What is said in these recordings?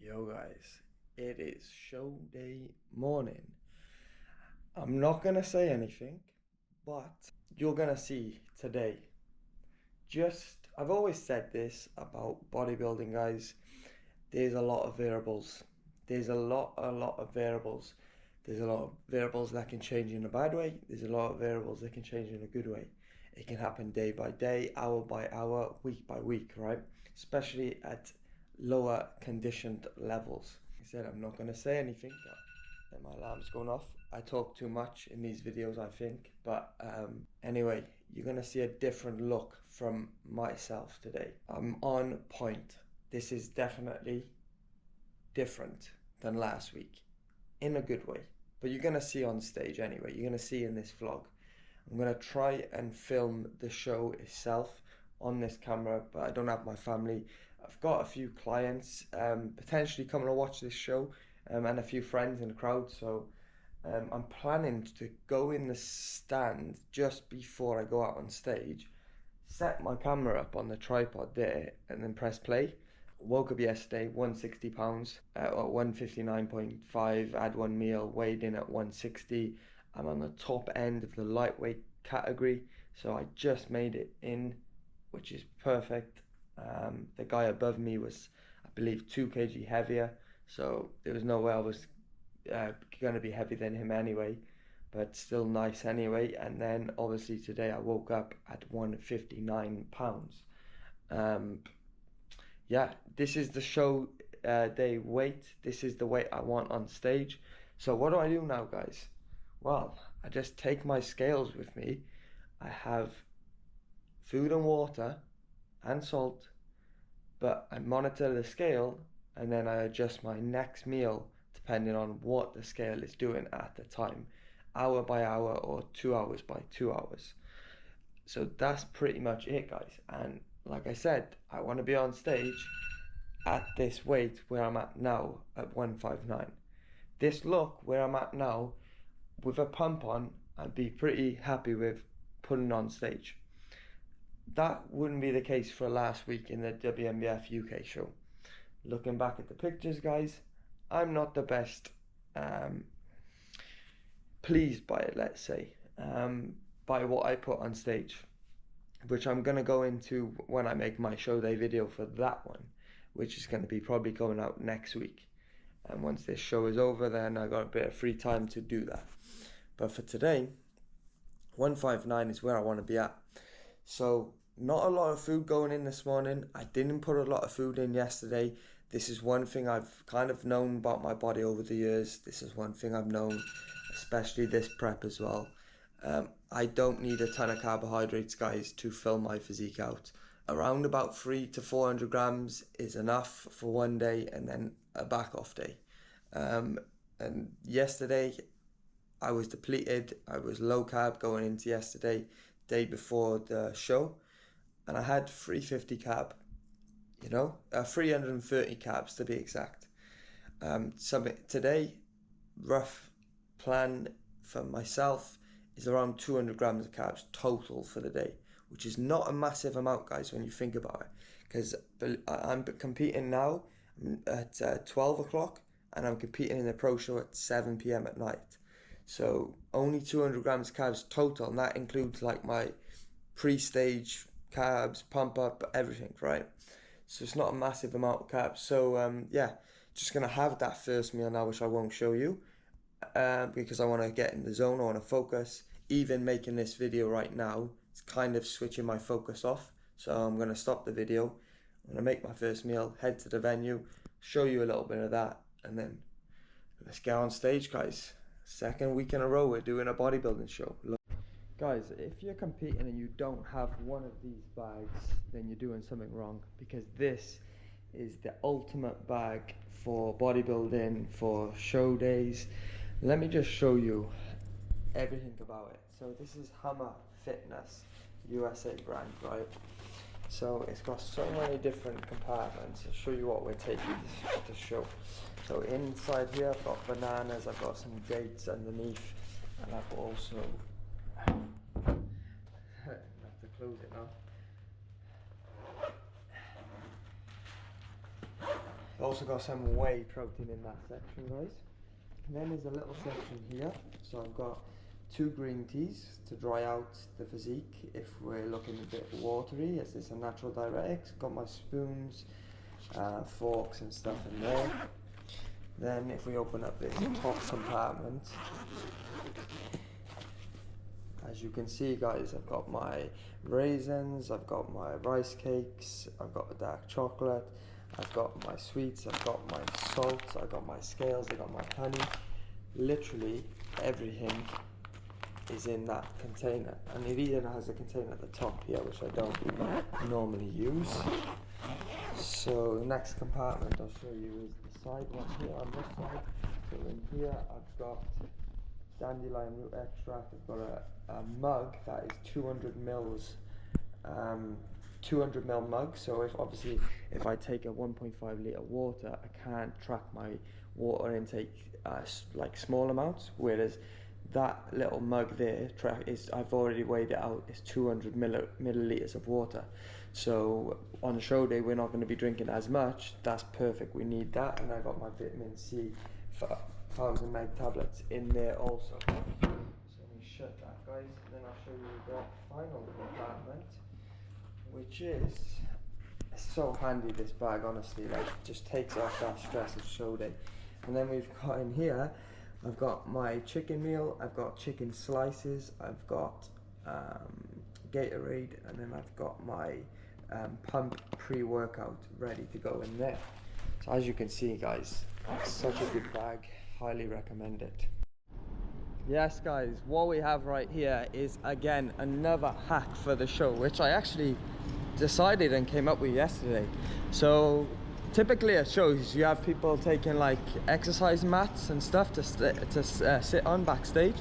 Yo guys, it is show day morning. I'm not gonna say anything, but you're gonna see today. I've always said this about bodybuilding, guys. There's a lot of variables. There's a lot of variables. There's a lot of variables that can change in a bad way. There's a lot of variables that can change in a good way. It can happen day by day, hour by hour, week by week, right? Especially at lower conditioned levels. Like I said, I'm not going to say anything. That my alarm's going off. I talk too much in these videos, I think. But anyway, you're going to see a different look from myself today. I'm on point. This is definitely different than last week in a good way. But you're going to see on stage anyway. You're going to see in this vlog. I'm going to try and film the show itself on this camera, but I don't have my family. I've got a few clients potentially coming to watch this show and a few friends in the crowd. So I'm planning to go in the stand just before I go out on stage, set my camera up on the tripod there, and then press play. Woke up yesterday, 160 pounds, or 159.5, had one meal, weighed in at 160. I'm on the top end of the lightweight category, so I just made it in, which is perfect. The guy above me was, I believe, 2 kg heavier, so there was no way I was going to be heavier than him anyway, but still nice anyway. And then obviously today I woke up at 159 pounds. Yeah, this is the show day weight. This is the weight I want on stage. So what do I do now, guys? Well, I just take my scales with me. I have food and water and salt, but I monitor the scale and then I adjust my next meal depending on what the scale is doing at the time, hour by hour or 2 hours by 2 hours. So that's pretty much it, guys. And like I said, I want to be on stage at this weight where I'm at now at 159. This look where I'm at now with a pump on, I'd be pretty happy with putting on stage. That wouldn't be the case for last week in the WNBF UK show. Looking back at the pictures, guys, I'm not the best pleased by it, let's say, by what I put on stage, which I'm going to go into when I make my show day video for that one, which is going to be probably going out next week. And once this show is over, then I got a bit of free time to do that. But for today, 159 is where I want to be at. So not a lot of food going in this morning. I didn't put a lot of food in yesterday. This is one thing I've kind of known about my body over the years. This is one thing I've known, especially this prep as well. I don't need a ton of carbohydrates, guys, to fill my physique out. Around about 300 to 400 grams is enough for one day and then a back off day. And yesterday I was depleted. I was low carb going into yesterday, day before the show, and I had 350 carb, 330 carbs to be exact. Today, rough plan for myself is around 200 grams of carbs total for the day, which is not a massive amount, guys, when you think about it, because I'm competing now at 12 o'clock and I'm competing in the pro show at 7 p.m. at night. So only 200 grams of carbs total, and that includes like my pre-stage carbs, pump up, everything, right? So it's not a massive amount of carbs. So yeah, just gonna have that first meal now, which I won't show you because I want to get in the zone. I want to focus. Even making this video right now, it's kind of switching my focus off. So I'm gonna stop the video. I'm gonna make my first meal, head to the venue, show you a little bit of that, and then let's get on stage, guys. Second week in a row we're doing a bodybuilding show. Guys, if you're competing and you don't have one of these bags, then you're doing something wrong, because this is the ultimate bag for bodybuilding, for show days. Let me just show you everything about it. So this is Hammer Fitness USA brand, right? So it's got so many different compartments. I'll show you what we're taking to show. So inside here I've got bananas, I've got some dates underneath, and I've also I have to close it now. Also got some whey protein in that section, guys. And then there's a little section here. So I've got 2 green teas to dry out the physique if we're looking a bit watery, as it's a natural diuretic. Got my spoons, forks and stuff in there. Then if we open up this top compartment, as you can see, guys, I've got my raisins, I've got my rice cakes, I've got the dark chocolate, I've got my sweets, I've got my salt, I've got my scales, I've got my honey. Literally everything is in that container, and it even has a container at the top here, which I don't normally use. So the next compartment I'll show you is the side one here on this side. So in here I've got dandelion root extract. I've got a mug that is 200 mils, 200 ml mug. So if I take a 1.5 litre water, I can't track my water intake like small amounts, whereas that little mug there I've already weighed it out, is 200 milliliters of water. So on a show day we're not going to be drinking as much. That's perfect, we need that. And I got my vitamin C 1000 meg tablets in there also. So let me shut that, guys, and then I'll show you the final compartment, which is so handy. This bag, honestly, like, just takes off that stress of show day. And then we've got in here, I've got my chicken meal, I've got chicken slices, I've got Gatorade, and then I've got my pump pre-workout ready to go in there. So as you can see, guys, it's such a good bag, highly recommend it. Yes, guys, what we have right here is again another hack for the show, which I actually decided and came up with yesterday. So typically at shows you have people taking like exercise mats and stuff to sit on backstage.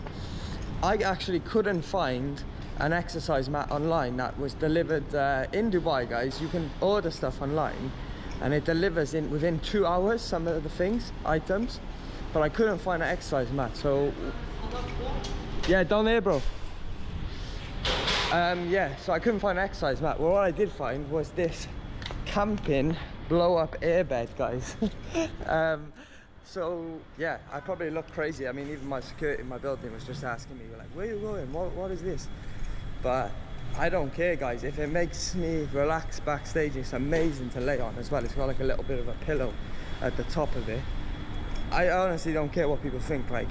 I actually couldn't find an exercise mat online that was delivered in Dubai, guys. You can order stuff online and it delivers within 2 hours, some of the items, but I couldn't find an exercise mat. So yeah, down there, bro. Yeah, so I couldn't find an exercise mat. Well, what I did find was this camping blow-up airbed, guys. So yeah, I probably look crazy. I mean, even my security in my building was just asking me, like, where are you going? What is this? But I don't care, guys. If it makes me relax backstage, it's amazing to lay on as well. It's got like a little bit of a pillow at the top of it. I honestly don't care what people think. Like,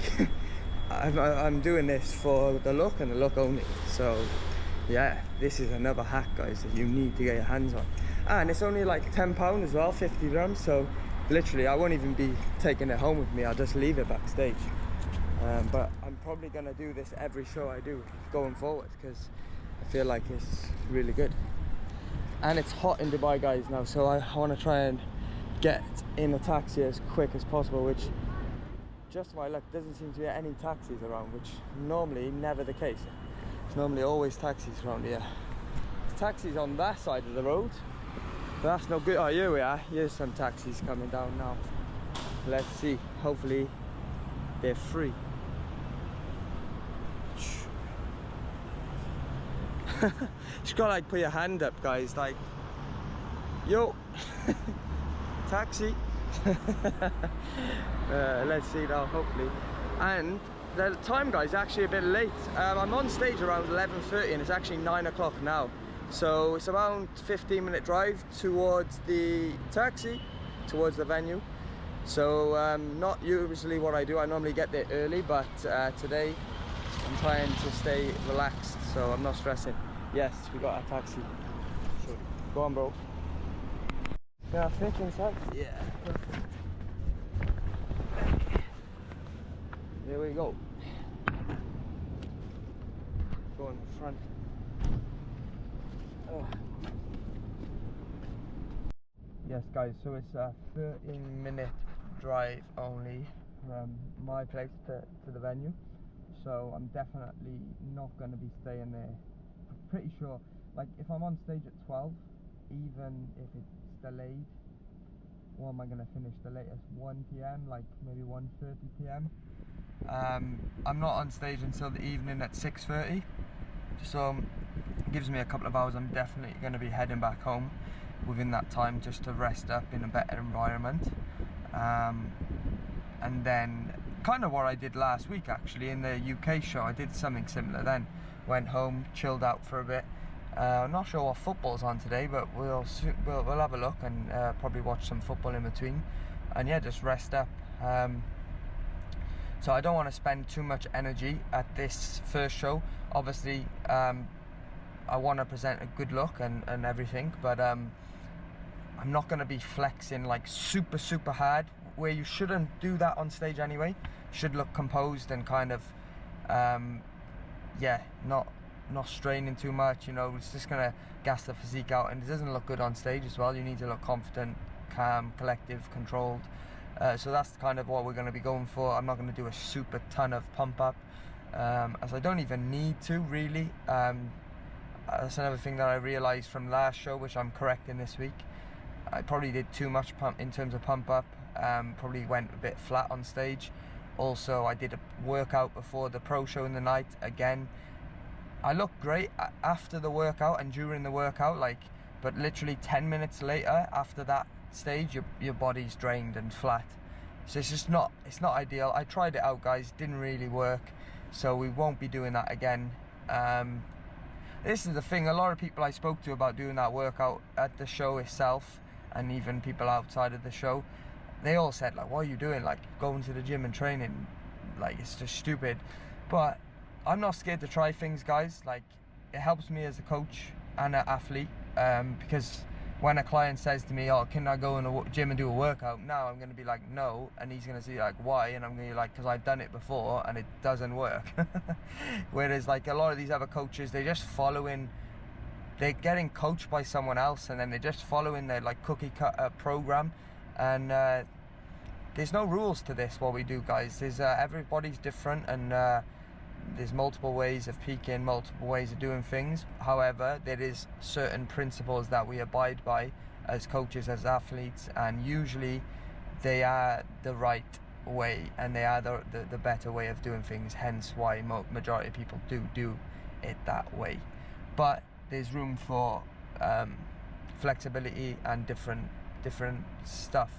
I'm doing this for the look and the look only. So yeah, this is another hack, guys, that you need to get your hands on. And it's only like £10 as well, 50 grams. So literally I won't even be taking it home with me. I'll just leave it backstage. But I'm probably gonna do this every show I do going forward, because I feel like it's really good. And it's hot in Dubai, guys, now, so I want to try and get in a taxi as quick as possible, which, just to my luck, doesn't seem to be any taxis around, which normally never the case. It's normally always taxis around here. There's taxis on that side of the road, but that's no good. Oh, here we are. Here's some taxis coming down now. Let's see, hopefully they're free. Just gotta like put your hand up, guys, like, yo. Taxi. Let's see now, hopefully. And the time, guys, is actually a bit late. I'm on stage around 11:30 and it's actually 9 o'clock now, so it's around 15-minute drive towards the taxi, towards the venue. So not usually what I do. I normally get there early, but today I'm trying to stay relaxed, so I'm not stressing. Yes, we got a taxi. So, go on, bro. Yeah, fit inside? Yeah, perfect. There we go. Go in the front. Oh. Yes, guys, so it's a 13-minute drive only from my place to the venue. So I'm definitely not going to be staying there. I'm pretty sure, like, if I'm on stage at 12, even if it's delayed, what am I going to finish the latest? 1 p.m, like maybe 1:30 p.m. I'm not on stage until the evening at 6:30, so it gives me a couple of hours. I'm definitely going to be heading back home, within that time, just to rest up in a better environment. And then kind of what I did last week actually in the UK show, I did something similar then. Went home, chilled out for a bit. I'm not sure what football's on today, but we'll have a look and probably watch some football in between. And yeah, just rest up. So I don't want to spend too much energy at this first show. Obviously, I want to present a good look and everything, but I'm not going to be flexing like super hard, where you shouldn't do that on stage anyway. You should look composed and kind of not straining too much, you know. It's just going to gas the physique out, and it doesn't look good on stage as well. You need to look confident, calm, collective, controlled. So that's kind of what we're going to be going for. I'm not going to do a super ton of pump up, as I don't even need to really. That's another thing that I realised from last show, which I'm correcting this week. I probably did too much pump in terms of pump up. Probably went a bit flat on stage. Also, I did a workout before the pro show in the night. Again, I looked great after the workout and during the workout, but literally 10 minutes later after that stage, your body's drained and flat. So it's not ideal. I tried it out, guys, didn't really work, so we won't be doing that again. This is the thing, a lot of people I spoke to about doing that workout at the show itself, and even people outside of the show, they all said, like, what are you doing, like going to the gym and training, like it's just stupid. But I'm not scared to try things, guys. Like, it helps me as a coach and an athlete, because when a client says to me, oh, can I go in a gym and do a workout now, I'm going to be like, no, and he's going to say, like, why? And I'm going to be like, because I've done it before and it doesn't work. Whereas like a lot of these other coaches, they're just following, they're getting coached by someone else, and then they're just following their like cookie cutter program. And there's no rules to this, what we do, guys. There's everybody's different, and there's multiple ways of peaking, multiple ways of doing things. However, there is certain principles that we abide by as coaches, as athletes, and usually they are the right way, and they are the better way of doing things, hence why majority of people do it that way. But there's room for flexibility and different stuff.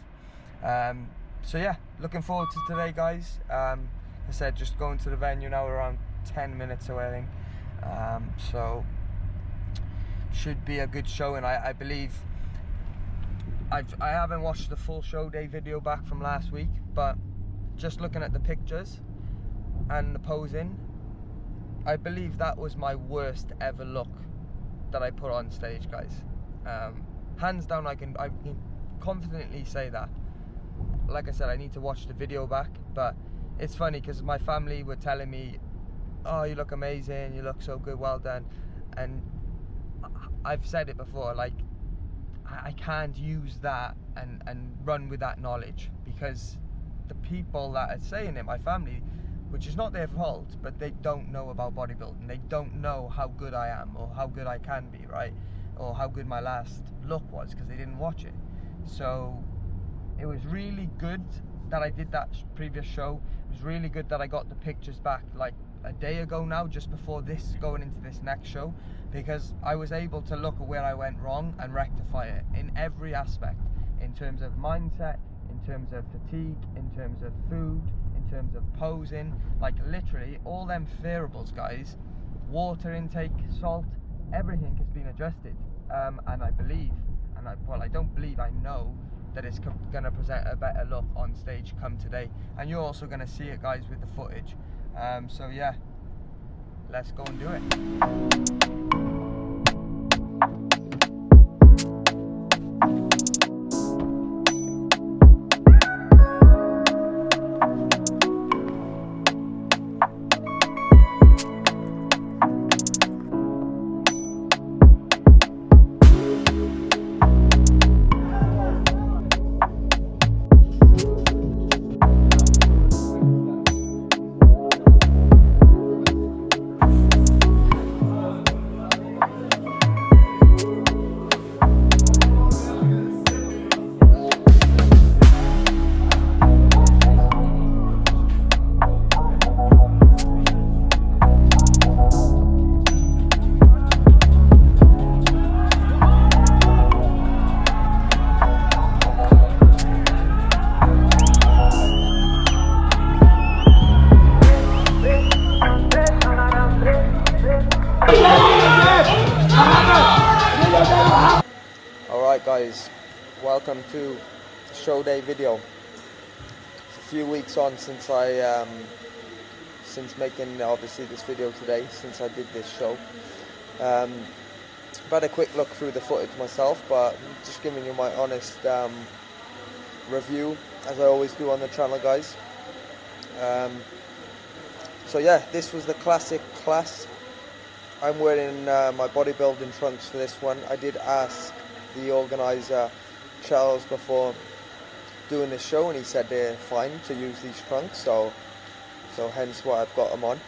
So yeah, looking forward to today, guys. I said, just going to the venue now, around 10 minutes away, I think. So should be a good show, and I believe I haven't watched the full show day video back from last week, but just looking at the pictures and the posing, I believe that was my worst ever look that I put on stage, guys. Hands down, I can confidently say that. Like I said, I need to watch the video back, but it's funny because my family were telling me, oh, you look amazing, you look so good, well done. And I've said it before, like, I can't use that and run with that knowledge, because the people that are saying it, my family, which is not their fault, but they don't know about bodybuilding. They don't know how good I am or how good I can be, right? Or how good my last look was, because they didn't watch it. So it was really good that I did that previous show. It was really good that I got the pictures back like a day ago now, just before this, going into this next show, because I was able to look at where I went wrong and rectify it in every aspect, in terms of mindset, in terms of fatigue, in terms of food, in terms of posing, like literally all them variables, guys, water intake, salt, everything has been adjusted. And I believe, I don't believe, I know that it's going to present a better look on stage come today, and you're also going to see it, guys, with the footage. So yeah, let's go and do it. Guys, welcome to show day video. It's a few weeks on since since making obviously this video today, since I did this show. I've had a quick look through the footage myself, but just giving you my honest review, as I always do on the channel, guys. So yeah, this was the classic class. I'm wearing my bodybuilding trunks for this one. I did ask the organizer Charles before doing this show, and he said they're fine to use these trunks, so hence why I've got them on.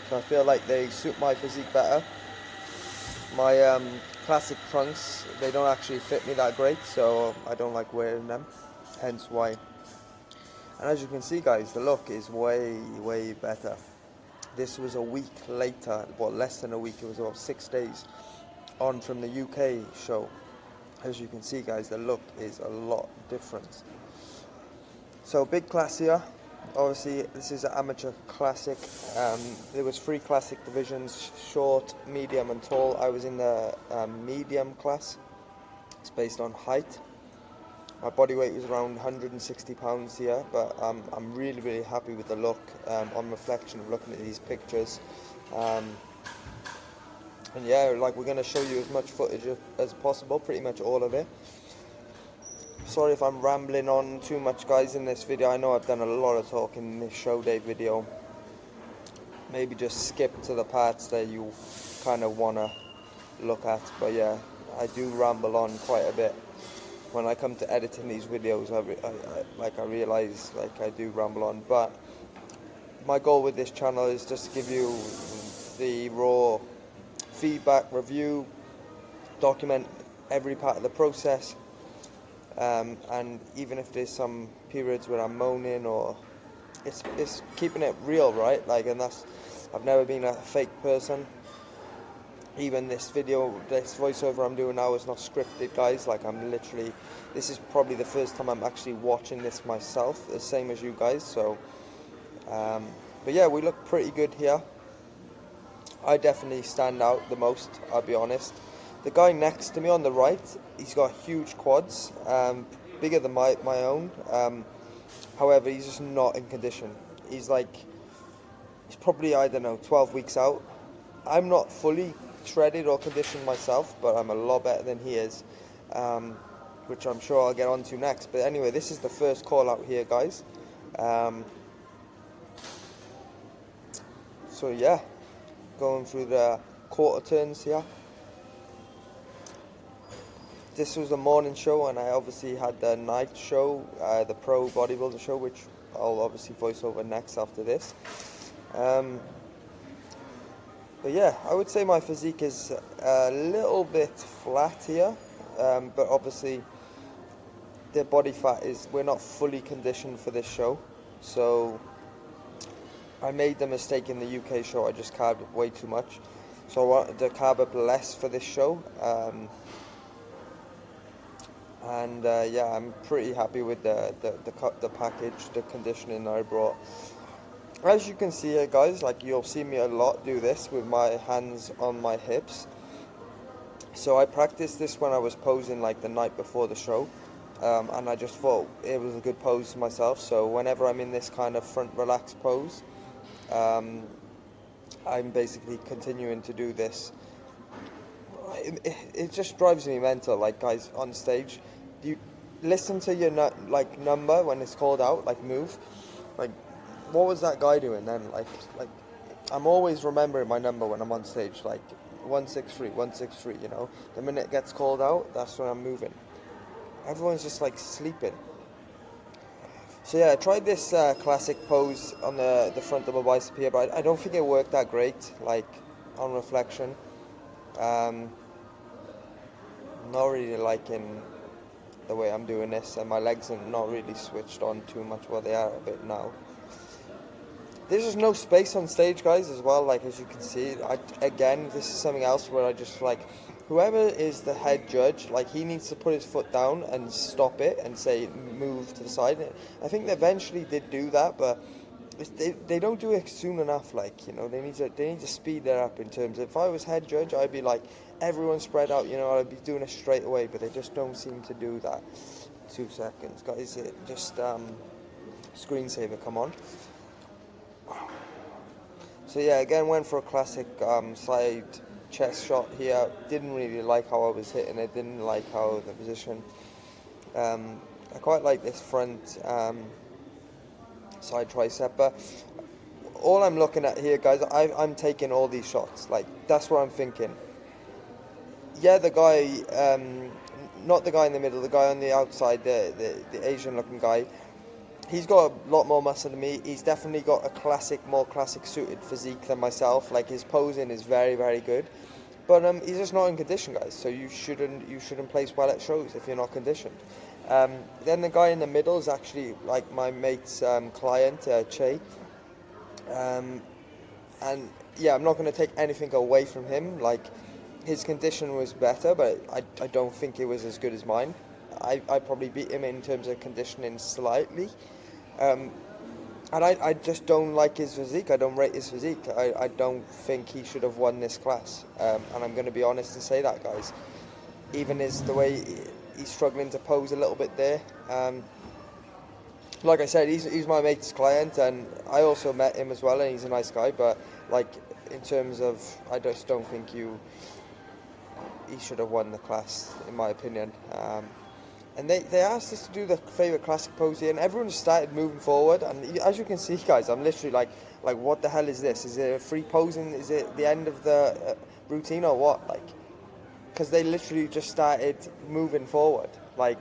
So I feel like they suit my physique better. My classic trunks, they don't actually fit me that great, so I don't like wearing them, hence why. And as you can see, guys, the look is way better. This was a week later, well, less than a week, it was about 6 days on from the UK show. As you can see, guys, the look is a lot different. So big class here. Obviously, this is an amateur classic. There was 3 classic divisions: short, medium, and tall. I was in the medium class. It's based on height. My body weight was around 160 pounds here, but I'm really happy with the look. On reflection of looking at these pictures. And yeah, like, we're going to show you as much footage as possible, pretty much all of it. Sorry if I'm rambling on too much, guys, in this video. I know I've done a lot of talking in this show day video. Maybe just skip to the parts that you kind of want to look at. But yeah, I do ramble on quite a bit. When I come to editing these videos, I realize I do ramble on. But my goal with this channel is just to give you the raw feedback, review, document every part of the process, and even if there's some periods where I'm moaning, or it's keeping it real, right? Like, and I've never been a fake person. Even this video, this voiceover I'm doing now is not scripted, guys. Like, this is probably the first time I'm actually watching this myself, the same as you guys. So but yeah, we look pretty good here. I definitely stand out the most, I'll be honest. The guy next to me on the right, he's got huge quads, bigger than my own. However, he's just not in condition. He's probably, I don't know, 12 weeks out. I'm not fully shredded or conditioned myself, but I'm a lot better than he is, which I'm sure I'll get onto next. But anyway, this is the first call out here, guys. So yeah, going through the quarter turns here. This was the morning show, and I obviously had the night show, the pro bodybuilder show, which I'll obviously voice over next after this. But yeah, I would say my physique is a little bit flat here, but obviously the body fat we're not fully conditioned for this show. So I made the mistake in the UK show, I just carved up way too much. So I wanted to carve up less for this show. Yeah, I'm pretty happy with the package, the conditioning that I brought. As you can see here, guys, like, you'll see me a lot do this with my hands on my hips. So I practiced this when I was posing, like, the night before the show, and I just thought it was a good pose for myself. So whenever I'm in this kind of front relaxed pose, I'm basically continuing to do this. It just drives me mental, like, guys, on stage. You listen to your number when it's called out, like, move. Like, what was that guy doing then? Like I'm always remembering my number when I'm on stage, like 163, 163, you know. The minute it gets called out, that's when I'm moving. Everyone's just like sleeping. So yeah, I tried this classic pose on the front of my bicep here, but I don't think it worked that great, like, on reflection. Not really liking the way I'm doing this, and my legs are not really switched on too much. Well, they are a bit now. There's just no space on stage, guys, as well. Like, as you can see, again, this is something else where I just, like, whoever is the head judge, like, he needs to put his foot down and stop it and say move to the side. I think they eventually did do that, but they don't do it soon enough. Like, you know, they need to speed that up. In terms of, if I was head judge, I'd be like, everyone spread out, I'd be doing it straight away, but they just don't seem to do that. 2 seconds, guys. It just screensaver come on. So yeah, again went for a classic side chest shot here. Didn't really like how I was hitting it. Didn't like how the position. I quite like this front side tricep, but all I'm looking at here, guys, I'm taking all these shots. Like, that's what I'm thinking. Yeah, the guy, not the guy in the middle, the guy on the outside, the Asian looking guy, he's got a lot more muscle than me. He's definitely got a more classic suited physique than myself. Like, his posing is very, very good. But he's just not in condition, guys. So you shouldn't place well at shows if you're not conditioned. Then the guy in the middle is actually like my mate's client, Che. And yeah, I'm not going to take anything away from him. Like, his condition was better, but I don't think it was as good as mine. I probably beat him in terms of conditioning slightly. And I just don't like his physique. I don't rate his physique. I don't think he should have won this class. And I'm going to be honest and say that, guys. Even the way he's struggling to pose a little bit there. Like I said, he's my mate's client, and I also met him as well, and he's a nice guy. But like, in terms of, I just don't think he should have won the class, in my opinion. And they asked us to do the favourite classic pose here, and everyone started moving forward. And as you can see, guys, I'm literally like, what the hell is this? Is it a free posing? Is it the end of the routine or what? Like, because they literally just started moving forward. Like,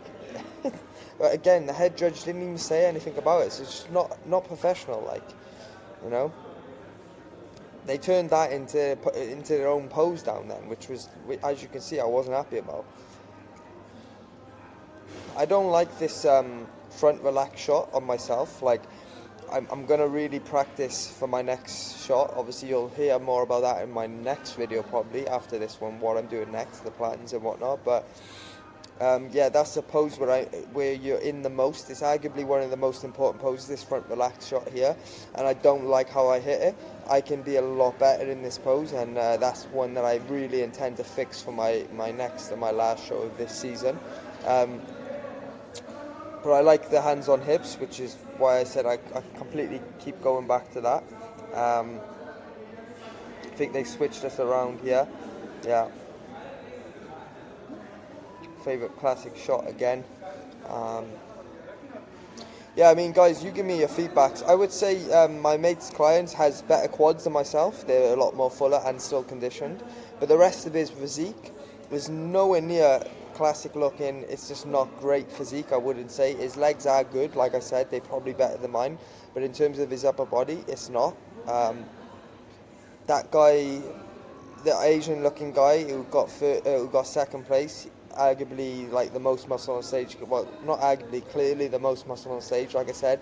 but again, the head judge didn't even say anything about it. So it's just not professional. Like, they turned that into their own pose down then, which was, as you can see, I wasn't happy about. I don't like this front relax shot on myself. Like, I'm going to really practice for my next shot. Obviously, you'll hear more about that in my next video, probably, after this one, what I'm doing next, the plans and whatnot. But, yeah, that's the pose where you're in the most. It's arguably one of the most important poses, this front relax shot here. And I don't like how I hit it. I can be a lot better in this pose, and that's one that I really intend to fix for my next and my last show of this season. But I like the hands on hips, which is why I said I completely keep going back to that. I think they switched us around here. Yeah. Favorite classic shot again. Yeah, I mean, guys, you give me your feedbacks. I would say my mate's client has better quads than myself. They're a lot more fuller and still conditioned. But the rest of his physique is nowhere near classic looking. It's just not great physique, I wouldn't say. His legs are good, like I said, they're probably better than mine. But in terms of his upper body, it's not. That guy, the Asian looking guy who got second place, arguably like the most muscle on stage. Well, not arguably, clearly the most muscle on stage. Like I said,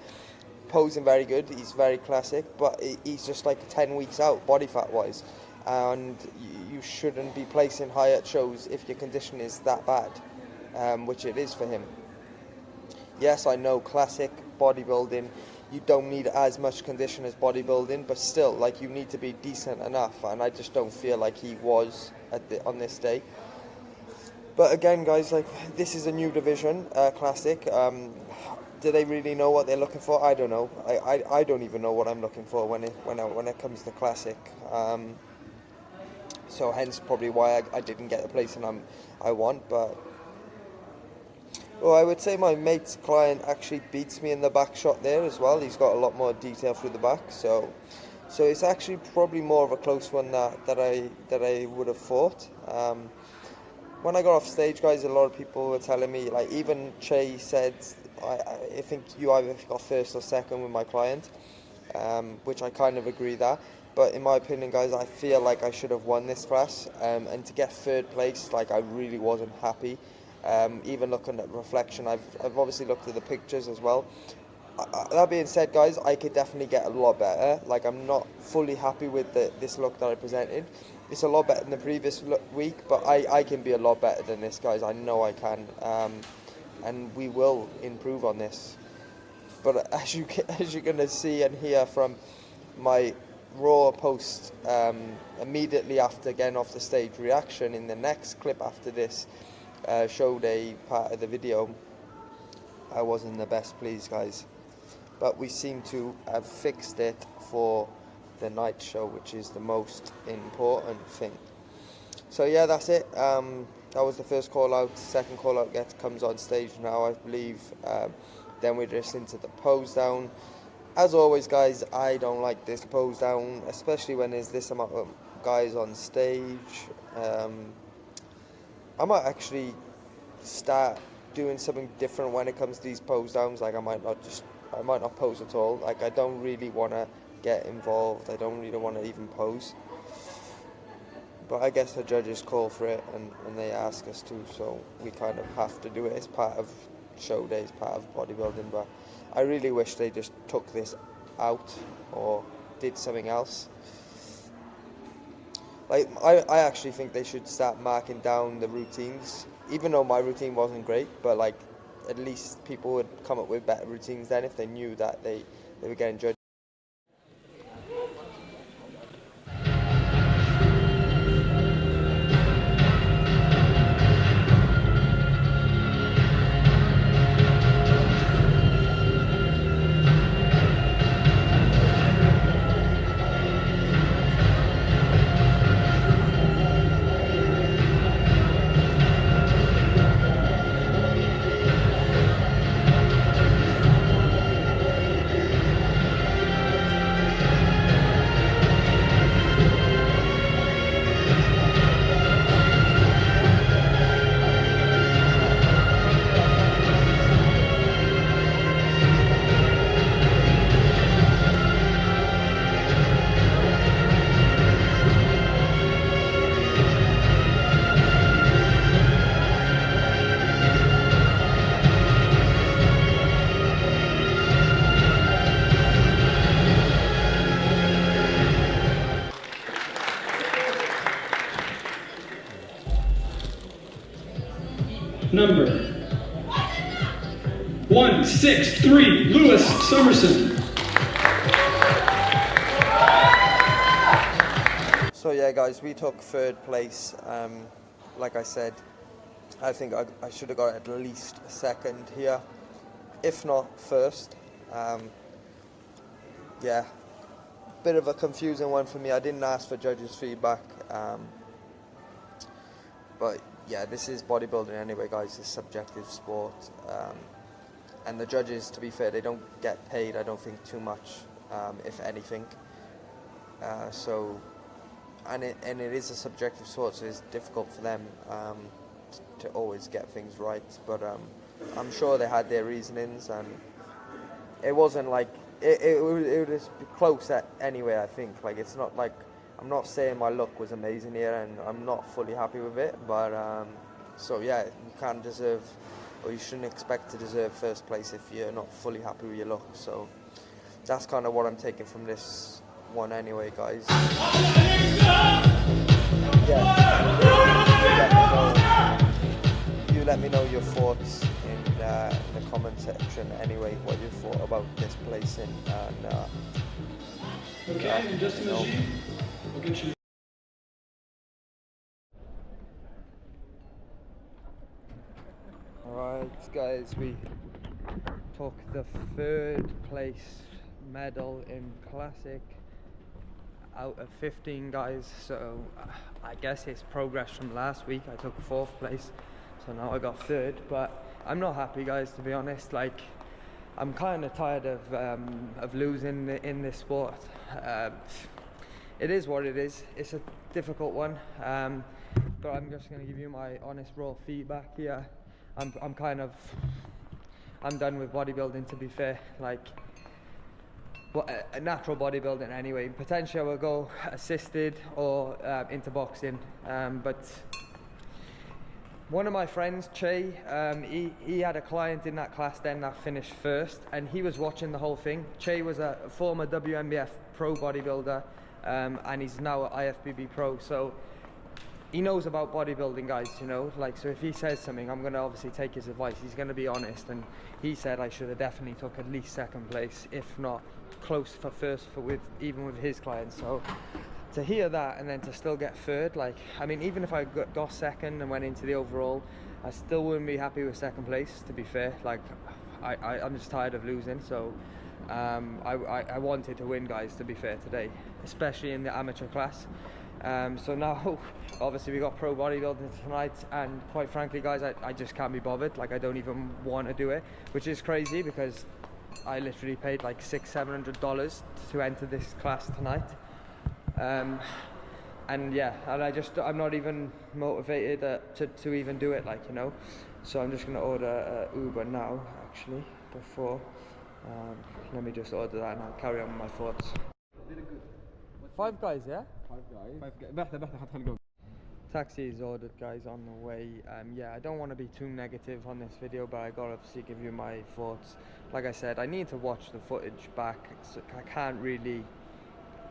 posing very good. He's very classic, but he's just like 10 weeks out body fat wise, and you shouldn't be placing high at shows if your condition is that bad, which it is for him. Yes, I know classic bodybuilding, you don't need as much condition as bodybuilding, but still, like, you need to be decent enough, and I just don't feel like he was on this day. But again, guys, like, this is a new division, classic. Do they really know what they're looking for? I don't know. I don't even know what I'm looking for when it comes to classic. So hence probably why I didn't get the placing I want. But well, I would say my mate's client actually beats me in the back shot there as well. He's got a lot more detail through the back, so it's actually probably more of a close one that I would have thought. When I got off stage, guys, a lot of people were telling me, like, even Che said, I think you either got first or second with my client, which I kind of agree that. But in my opinion, guys, I feel like I should have won this class, and to get third place, like, I really wasn't happy. Even looking at reflection, I've obviously looked at the pictures as well. That being said, guys, I could definitely get a lot better. Like, I'm not fully happy with this look that I presented. It's a lot better than the previous week, but I can be a lot better than this, guys. I know I can, and we will improve on this. But as you're going to see and hear from my raw post immediately after getting off the stage reaction in the next clip after this show day part of the video. I wasn't the best pleased, guys, but we seem to have fixed it for the night show, which is the most important thing. So yeah, that's it. That was the first call out. Second call out comes on stage now, I believe. Then we're just into the pose down. As always, guys, I don't like this pose down, especially when there's this amount of guys on stage. I might actually start doing something different when it comes to these pose downs. Like I might not pose at all. Like I don't really want to get involved. I don't really want to even pose. But I guess the judges call for it and they ask us to, so we kind of have to do it. It's part of show days, part of bodybuilding. But I really wish they just took this out or did something else. Like I actually think they should start marking down the routines, even though my routine wasn't great. But like at least people would come up with better routines then if they knew that they were getting judged. Number 163, Lewis Summerson. So yeah, guys, we took third place. Like I said, I think I should have got at least a second here, if not first. Yeah, bit of a confusing one for me. I didn't ask for judges' feedback, but yeah, this is bodybuilding anyway, guys. It's subjective sport, and the judges, to be fair, they don't get paid, I don't think, too much, if anything. And it is a subjective sport, so it's difficult for them to always get things right. But I'm sure they had their reasonings, and it wasn't like it was close anyway. I think like it's not like. I'm not saying my look was amazing here, and I'm not fully happy with it, but so yeah, you can't deserve, or you shouldn't expect to deserve first place if you're not fully happy with your look. So that's kind of what I'm taking from this one anyway, guys. You let me know your thoughts in the comment section anyway, what you thought about this placing, and okay, in just a minute. We'll get you. Alright, guys, we took the third place medal in Classic out of 15 guys, so I guess it's progress from last week. I took fourth place, so now I got third, but I'm not happy, guys, to be honest. Like, I'm kind of tired of losing in this sport. It is what it is. It's a difficult one, but I'm just going to give you my honest, raw feedback here. I'm done with bodybuilding, to be fair. Like, natural bodybuilding anyway. Potentially I will go assisted or into boxing, but one of my friends, Che, he had a client in that class then that finished first, and he was watching the whole thing. Che was a former WNBF pro bodybuilder, and he's now an IFBB pro. So he knows about bodybuilding, guys, you know, like, so if he says something, I'm gonna obviously take his advice. He's gonna be honest, and he said I should have definitely took at least second place, if not close for first, even with his clients. So to hear that and then to still get third, like, I mean, even if I got second and went into the overall, I still wouldn't be happy with second place, to be fair. Like, I'm just tired of losing. So I wanted to win, guys, to be fair, today, especially in the amateur class. So now obviously we got pro bodybuilding tonight, and quite frankly, guys, I just can't be bothered. Like, I don't even want to do it, which is crazy because I literally paid like $600-700 to enter this class tonight. And yeah, and I'm not even motivated to even do it, like, you know. So I'm just gonna order Uber now, actually, before let me just order that and I'll carry on with my thoughts. Five guys, yeah? Taxi is ordered, guys, on the way. Yeah, I don't want to be too negative on this video, but I gotta obviously give you my thoughts. Like I said, I need to watch the footage back, so I can't really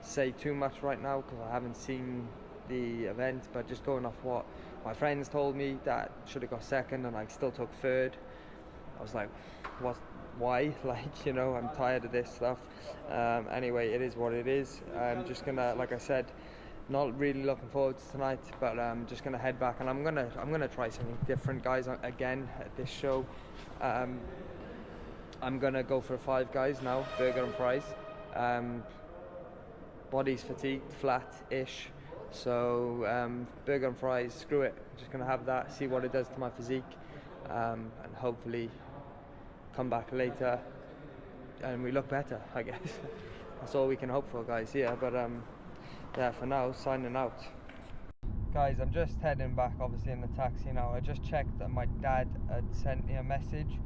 say too much right now because I haven't seen the event, but just going off what my friends told me, that should have got second and I still took third. I was like, why? Like, you know, I'm tired of this stuff. Anyway, it is what it is. I'm just gonna, like I said, not really looking forward to tonight, but I'm just gonna head back and I'm gonna try something different, guys, again at this show. I'm gonna go for 5 guys now, burger and fries. Body's fatigued, flat-ish, so burger and fries, screw it. I'm just gonna have that, see what it does to my physique, and hopefully come back later and we look better, I guess. That's all we can hope for, guys. Yeah, but yeah, for now, signing out. Guys, I'm just heading back, obviously, in the taxi now. I just checked that my dad had sent me a message,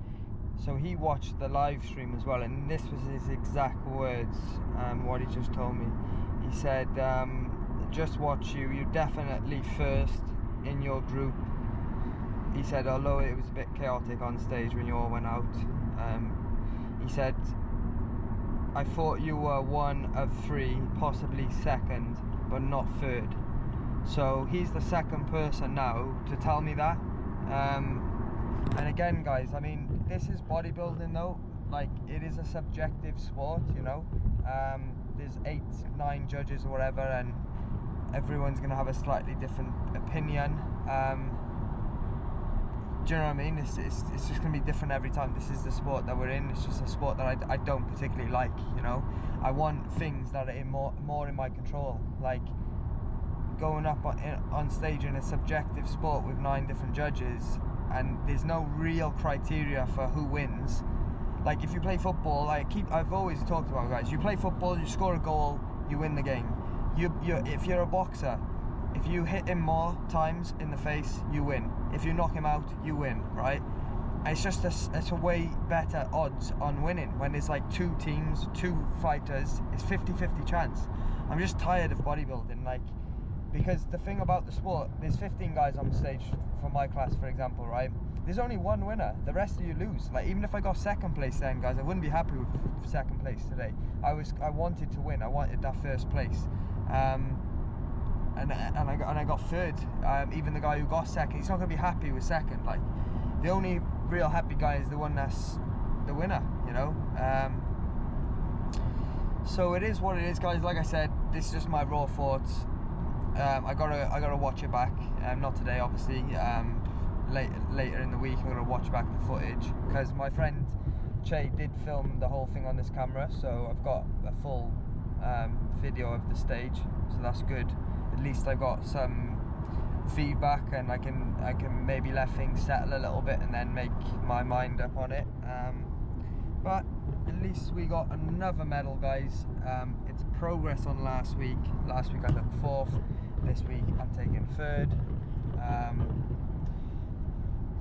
so he watched the live stream as well, and this was his exact words, what he just told me. He said, just watch you, you're definitely first in your group. He said, although it was a bit chaotic on stage when you all went out, he said, I thought you were one of 3, possibly second, but not third. So he's the second person now to tell me that. And again, guys, I mean, this is bodybuilding though. Like, it is a subjective sport, you know. There's 8, 9 judges or whatever, and everyone's gonna have a slightly different opinion. Do you know what I mean? It's just gonna be different every time. This is the sport that we're in. It's just a sport that I don't particularly like, you know. I want things that are more in my control, like going up on stage in a subjective sport with 9 different judges, and there's no real criteria for who wins. Like, if you play football, I've always talked about, guys, you play football, you score a goal, you win the game. If you're a boxer, if you hit him more times in the face, you win. If you knock him out, you win, right? And it's just it's a way better odds on winning when there's like 2 teams, 2 fighters. It's 50-50 chance. I'm just tired of bodybuilding, like, because the thing about the sport, there's 15 guys on stage for my class, for example, right? There's only 1 winner. The rest of you lose. Like, even if I got second place then, guys, I wouldn't be happy with second place today. I wanted to win. I wanted that first place. And I got third. Even the guy who got second, he's not going to be happy with second. Like, the only real happy guy is the one that's the winner, you know. So it is what it is, guys. Like I said, this is just my raw thoughts. I gotta watch it back. Not today, obviously. Later in the week, I'm gonna watch back the footage because my friend Che did film the whole thing on this camera, so I've got a full video of the stage, so that's good. At least I've got some feedback, and I can maybe let things settle a little bit and then make my mind up on it. But at least we got another medal, guys. It's progress on last week. Last week I took 4th. This week I'm taking 3rd.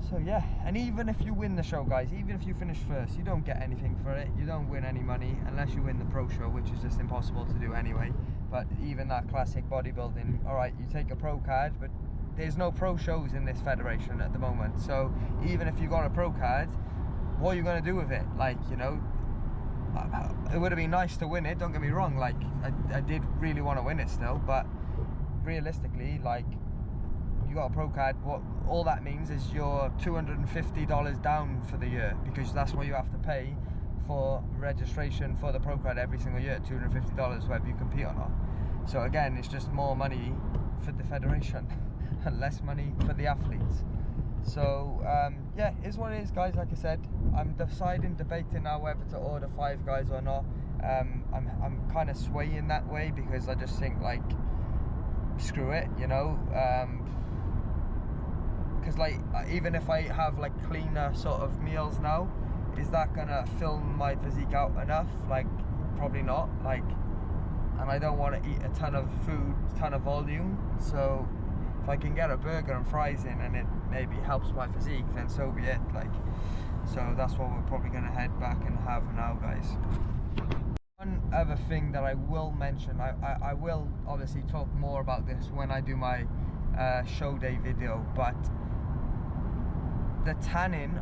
So yeah, and even if you win the show, guys, even if you finish 1st, you don't get anything for it. You don't win any money unless you win the pro show, which is just impossible to do anyway. But even that classic bodybuilding, alright, you take a pro card, but there's no pro shows in this federation at the moment. So even if you got a pro card, what are you going to do with it? Like, you know, it would have been nice to win it, don't get me wrong. Like, I did really want to win it still, but realistically, like, got a pro card, what all that means is you're $250 down for the year, because that's what you have to pay for registration for the pro card every single year, $250 whether you compete or not. So again, it's just more money for the federation and less money for the athletes. So yeah, it's what it is, guys. Like I said, I'm debating now whether to order 5 guys or not. I'm kind of swaying that way because I just think, like, screw it, you know, because like even if I have like cleaner sort of meals now, is that gonna fill my physique out enough? Like, probably not. Like, and I don't want to eat a ton of food, ton of volume. So if I can get a burger and fries in and it maybe helps my physique, then so be it. Like, so that's what we're probably gonna head back and have now, guys. One other thing that I will mention, I will obviously talk more about this when I do my show day video, but the tanning,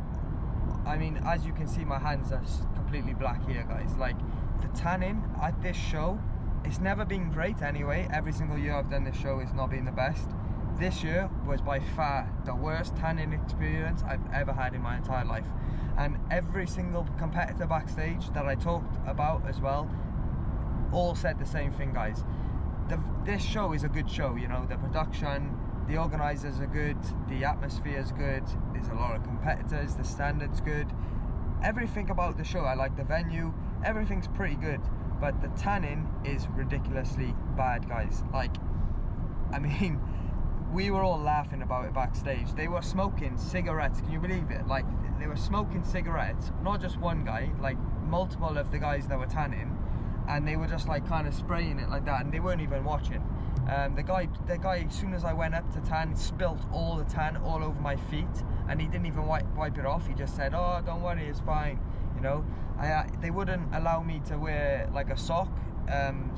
I mean, as you can see, my hands are completely black here, guys. Like, the tanning at this show, it's never been great anyway. Every single year I've done this show, it's not been the best. This year was by far the worst tanning experience I've ever had in my entire life. And every single competitor backstage that I talked about as well, all said the same thing, guys. This show is a good show, you know, the production, the organisers are good, the atmosphere is good, there's a lot of competitors, the standard's good. Everything about the show, I like the venue, everything's pretty good, but the tanning is ridiculously bad, guys. Like, I mean, we were all laughing about it backstage. They were smoking cigarettes, can you believe it? Like, they were smoking cigarettes, not just one guy, like multiple of the guys that were tanning, and they were just like kind of spraying it like that, and they weren't even watching. The guy, as soon as I went up to tan, spilt all the tan all over my feet, and he didn't even wipe it off. He just said, "Oh, don't worry, it's fine." You know, they wouldn't allow me to wear like a sock,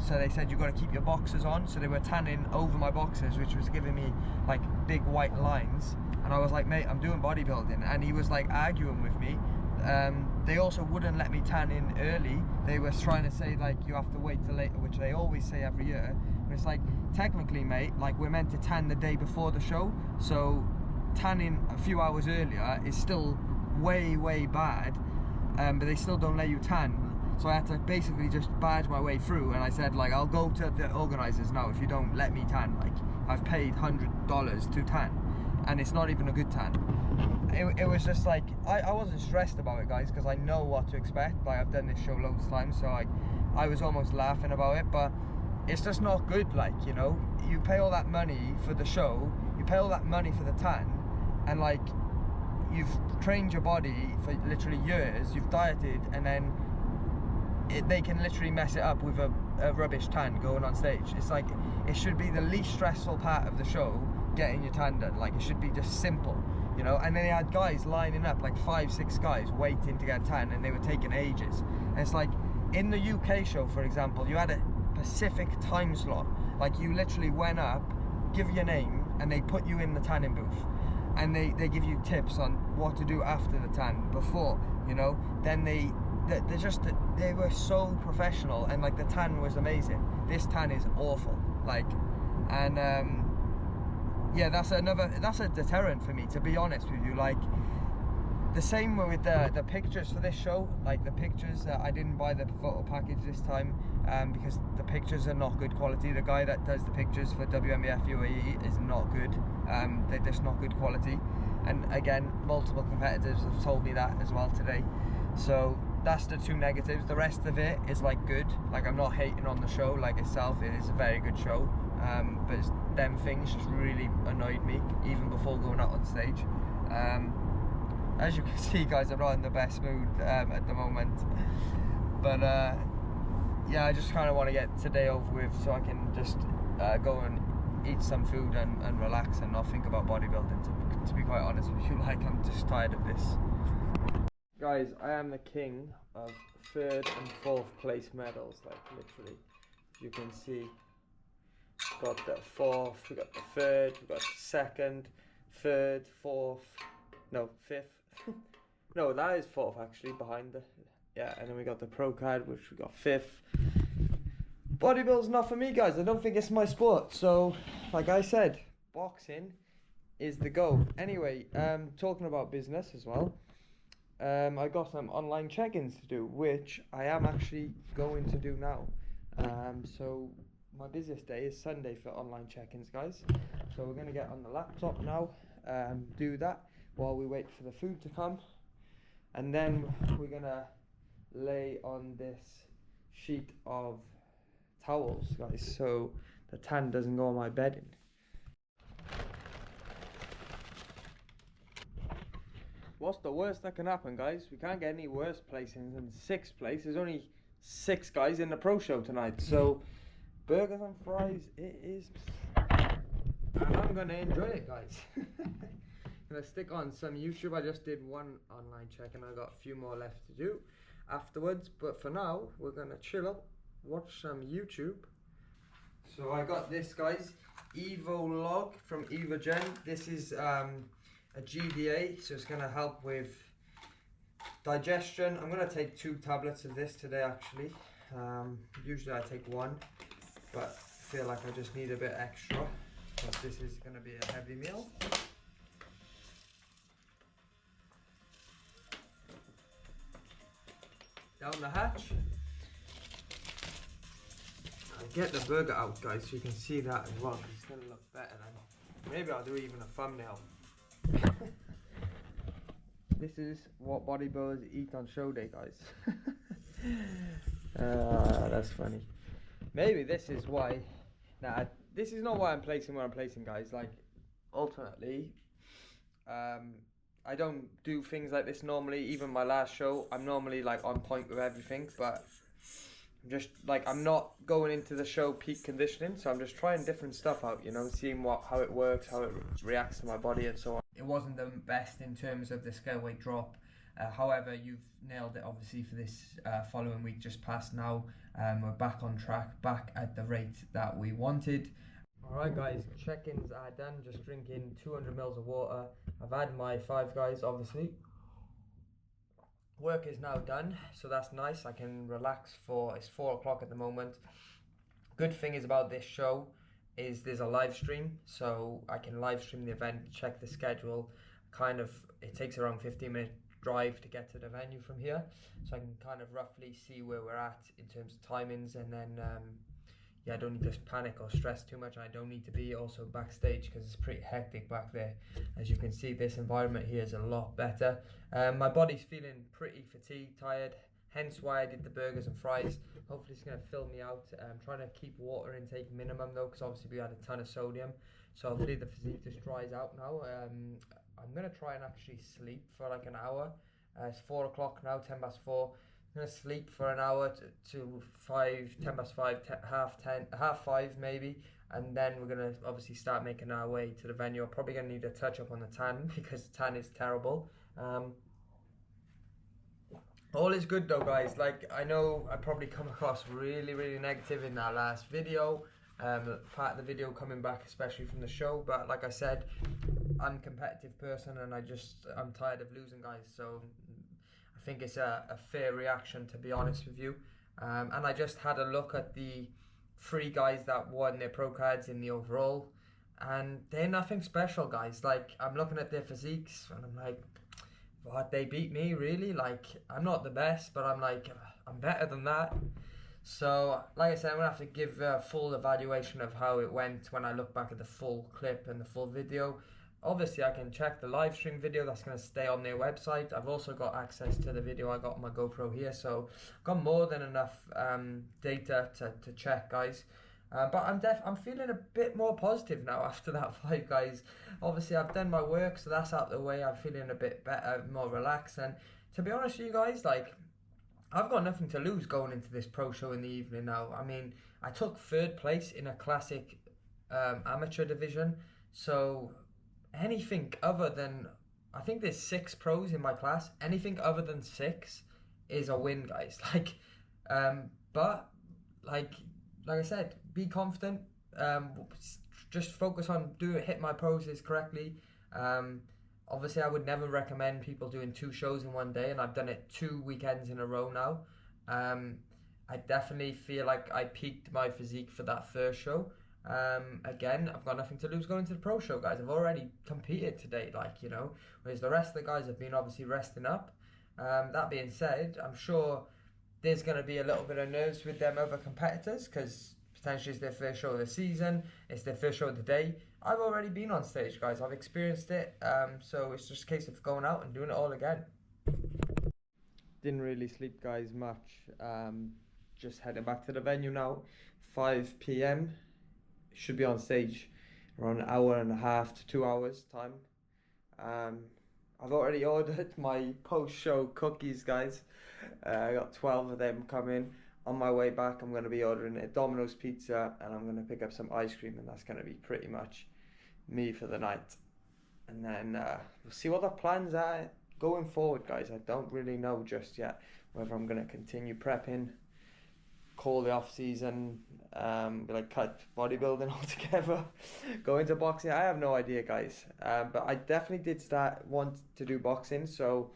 so they said, "You got to keep your boxers on." So they were tanning over my boxers, which was giving me like big white lines. And I was like, "Mate, I'm doing bodybuilding," and he was like arguing with me. They also wouldn't let me tan in early. They were trying to say like you have to wait till later, which they always say every year. But it's like, technically, mate, like, we're meant to tan the day before the show, so tanning a few hours earlier is still way bad, but they still don't let you tan. So I had to basically just badge my way through, and I said, like, I'll go to the organisers now if you don't let me tan. Like, I've paid $100 to tan, and it's not even a good tan. It was just like, I wasn't stressed about it, guys, because I know what to expect. Like, I've done this show loads of times, so I was almost laughing about it, but it's just not good. Like, you know, you pay all that money for the show, you pay all that money for the tan, and like, you've trained your body for literally years, you've dieted, and then they can literally mess it up with a rubbish tan going on stage. It's like, it should be the least stressful part of the show, getting your tan done. Like, it should be just simple, you know. And then they had guys lining up, like 5-6 guys waiting to get tan, and they were taking ages. And it's like, in the UK show, for example, you had a Pacific time slot. Like, you literally went up, give your name, and they put you in the tanning booth, and they give you tips on what to do after the tan, before, you know. Then they were so professional, and like, the tan was amazing. This tan is awful, like, and yeah, that's a deterrent for me, to be honest with you. Like, the same with the pictures for this show. Like, the pictures, I didn't buy the photo package this time, because the pictures are not good quality. The guy that does the pictures for WNBF UAE is not good. They're just not good quality, and again, multiple competitors have told me that as well today. So that's the two negatives. The rest of it is like good. Like, I'm not hating on the show like itself. It is a very good show, but it's, them things just really annoyed me even before going out on stage. As you can see, guys, I'm not in the best mood at the moment, but yeah, I just kind of want to get today over with so I can just go and eat some food and relax and not think about bodybuilding, to be quite honest with you. Like, I'm just tired of this. Guys, I am the king of 3rd and 4th place medals, like, literally. You can see, got the 4th, we got the 3rd, we got the 2nd, 3rd, 4th, no, 5th. No, that is 4th actually, behind the, yeah, and then we got the pro card, which we got 5th. Bodybuilding's not for me, guys. I don't think it's my sport. So, like I said, boxing is the goal. Anyway, talking about business as well, I got some online check-ins to do, which I am actually going to do now. So my busiest day is Sunday for online check-ins, guys. So we're gonna get on the laptop now, do that while we wait for the food to come, and then we're gonna lay on this sheet of towels, guys, so the tan doesn't go on my bedding. What's the worst that can happen, guys? We can't get any worse placings than 6th place. There's only 6 guys in the pro show tonight, so burgers and fries it is, and I'm gonna enjoy it, guys. Gonna stick on some YouTube. I just did one online check and I got a few more left to do afterwards, but for now we're gonna chill out, watch some YouTube. So I got this, guys, Evo Log from Evogen. This is a GDA, so it's gonna help with digestion. I'm gonna take 2 tablets of this today actually. Usually I take 1, but I feel like I just need a bit extra because this is gonna be a heavy meal. Down the hatch. I'll get the burger out, guys, so you can see that as well. It's gonna look better then. Maybe I'll do even a thumbnail. This is what bodybuilders eat on show day, guys. That's funny. Maybe this is why. Nah, this is not why I'm placing where I'm placing, guys. Like, ultimately, I don't do things like this normally. Even my last show, I'm normally like on point with everything, but I'm just like, I'm not going into the show peak conditioning, so I'm just trying different stuff out, you know, seeing how it works, how it reacts to my body and so on. It wasn't the best in terms of the scale weight drop. However, you've nailed it obviously for this following week just past now. We're back on track, back at the rate that we wanted. Alright guys, check-ins are done, just drinking 200 mils of water. I've had my 5 guys, obviously. Work is now done, so that's nice. I can relax it's 4 o'clock at the moment. Good thing is about this show is there's a live stream, so I can live stream the event, check the schedule. It takes around 15-minute drive to get to the venue from here, so I can kind of roughly see where we're at in terms of timings, and then yeah, I don't need to panic or stress too much. I don't need to be also backstage because it's pretty hectic back there. As you can see, this environment here is a lot better. My body's feeling pretty fatigued, tired, hence why I did the burgers and fries. Hopefully it's going to fill me out. I'm trying to keep water intake minimum though, because obviously we had a ton of sodium, so hopefully the physique just dries out now. I'm going to try and actually sleep for like an hour. It's 4 o'clock now, 10 past 4. I'm going to sleep for an hour to 10 past 5, half 5 maybe, and then we're going to obviously start making our way to the venue. I'm probably going to need a touch up on the tan because the tan is terrible. All is good though, guys. Like, I know I probably come across really negative in that last video, part of the video coming back especially from the show, but like I said, I'm a competitive person and I'm tired of losing, guys, so I think it's a fair reaction, to be honest with you. And I just had a look at the 3 guys that won their pro cards in the overall, and they're nothing special, guys. Like, I'm looking at their physiques and I'm like, what, they beat me, really? Like, I'm not the best, but I'm like, I'm better than that. So, like I said, I'm going to have to give a full evaluation of how it went when I look back at the full clip and the full video. Obviously, I can check the live stream video that's going to stay on their website. I've also got access to the video. I got on my GoPro here, so I've got more than enough data to check, guys. But I'm feeling a bit more positive now after that 5 guys. Obviously, I've done my work, so that's out of the way. I'm feeling a bit better, more relaxed, and to be honest with you guys, like, I've got nothing to lose going into this pro show in the evening now. I mean, I took 3rd place in a classic amateur division, so anything other than, I think there's 6 pros in my class, anything other than 6 is a win, guys. Like, but like I said, be confident, just focus on hit my process correctly. Obviously, I would never recommend people doing 2 shows in one day, and I've done it 2 weekends in a row now. I definitely feel like I peaked my physique for that first show. Again, I've got nothing to lose going to the pro show, guys. I've already competed today, whereas the rest of the guys have been obviously resting up. That being said, I'm sure there's going to be a little bit of nerves with them other competitors because potentially it's their first show of the season, it's their first show of the day. I've already been on stage, guys. I've experienced it, so it's just a case of going out and doing it all again. Didn't really sleep, guys, much. Just heading back to the venue now. 5 p.m. Should be on stage around an hour and a half to 2 hours time. I've already ordered my post-show cookies, guys. I got 12 of them coming. On my way back, I'm going to be ordering a Domino's pizza and I'm going to pick up some ice cream, and that's going to be pretty much me for the night. And then we'll see what the plans are going forward, guys. I don't really know just yet whether I'm going to continue prepping, call the off season, cut bodybuilding altogether, go into boxing. I have no idea, guys. But I definitely did want to do boxing, so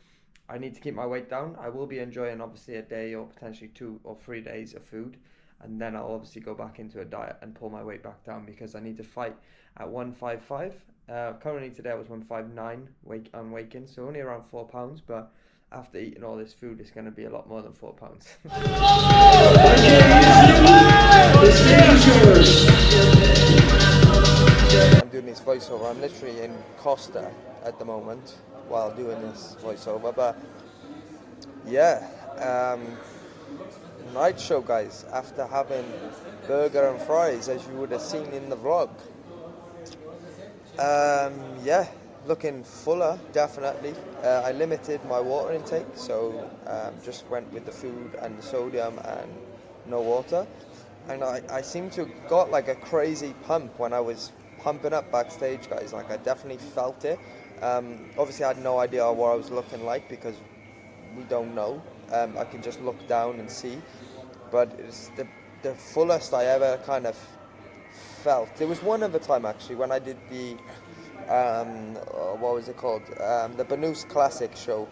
I need to keep my weight down. I will be enjoying obviously a day or potentially 2 or 3 days of food, and then I'll obviously go back into a diet and pull my weight back down because I need to fight at 155. Currently today I was 159 I'm waking, so only around 4 pounds, but after eating all this food, it's going to be a lot more than 4 pounds. I'm doing this voiceover. I'm literally in Costa at the moment while doing this voiceover, but yeah, night show, guys, after having burger and fries, as you would have seen in the vlog. Yeah, looking fuller, definitely. I limited my water intake, so just went with the food and the sodium and no water. And I seem to got like a crazy pump when I was pumping up backstage, guys. Like I definitely felt it. Obviously I had no idea what I was looking like because we don't know. I can just look down and see. But it's the fullest I ever kind of felt. There was one other time actually when I did the what was it called, the Banús Classic show,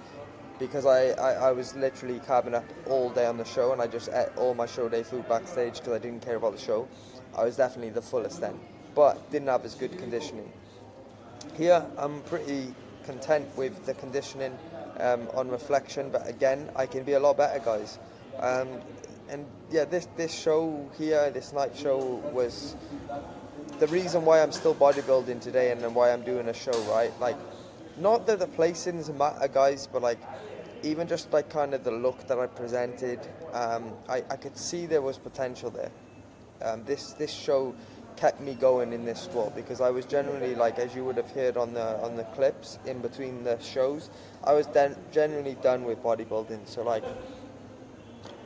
because I was literally carving up all day on the show and I just ate all my show day food backstage because I didn't care about the show. I was definitely the fullest then, but didn't have as good conditioning. Here I'm pretty content with the conditioning on reflection, but again I can be a lot better, guys. And yeah, this show here, this night show, was the reason why I'm still bodybuilding today and why I'm doing a show, right? Like, not that the placings matter, guys, but like even just like kind of the look that I presented, I could see there was potential there. This show kept me going in this sport because I was generally, like, as you would have heard on the clips in between the shows, I was generally done with bodybuilding. So like,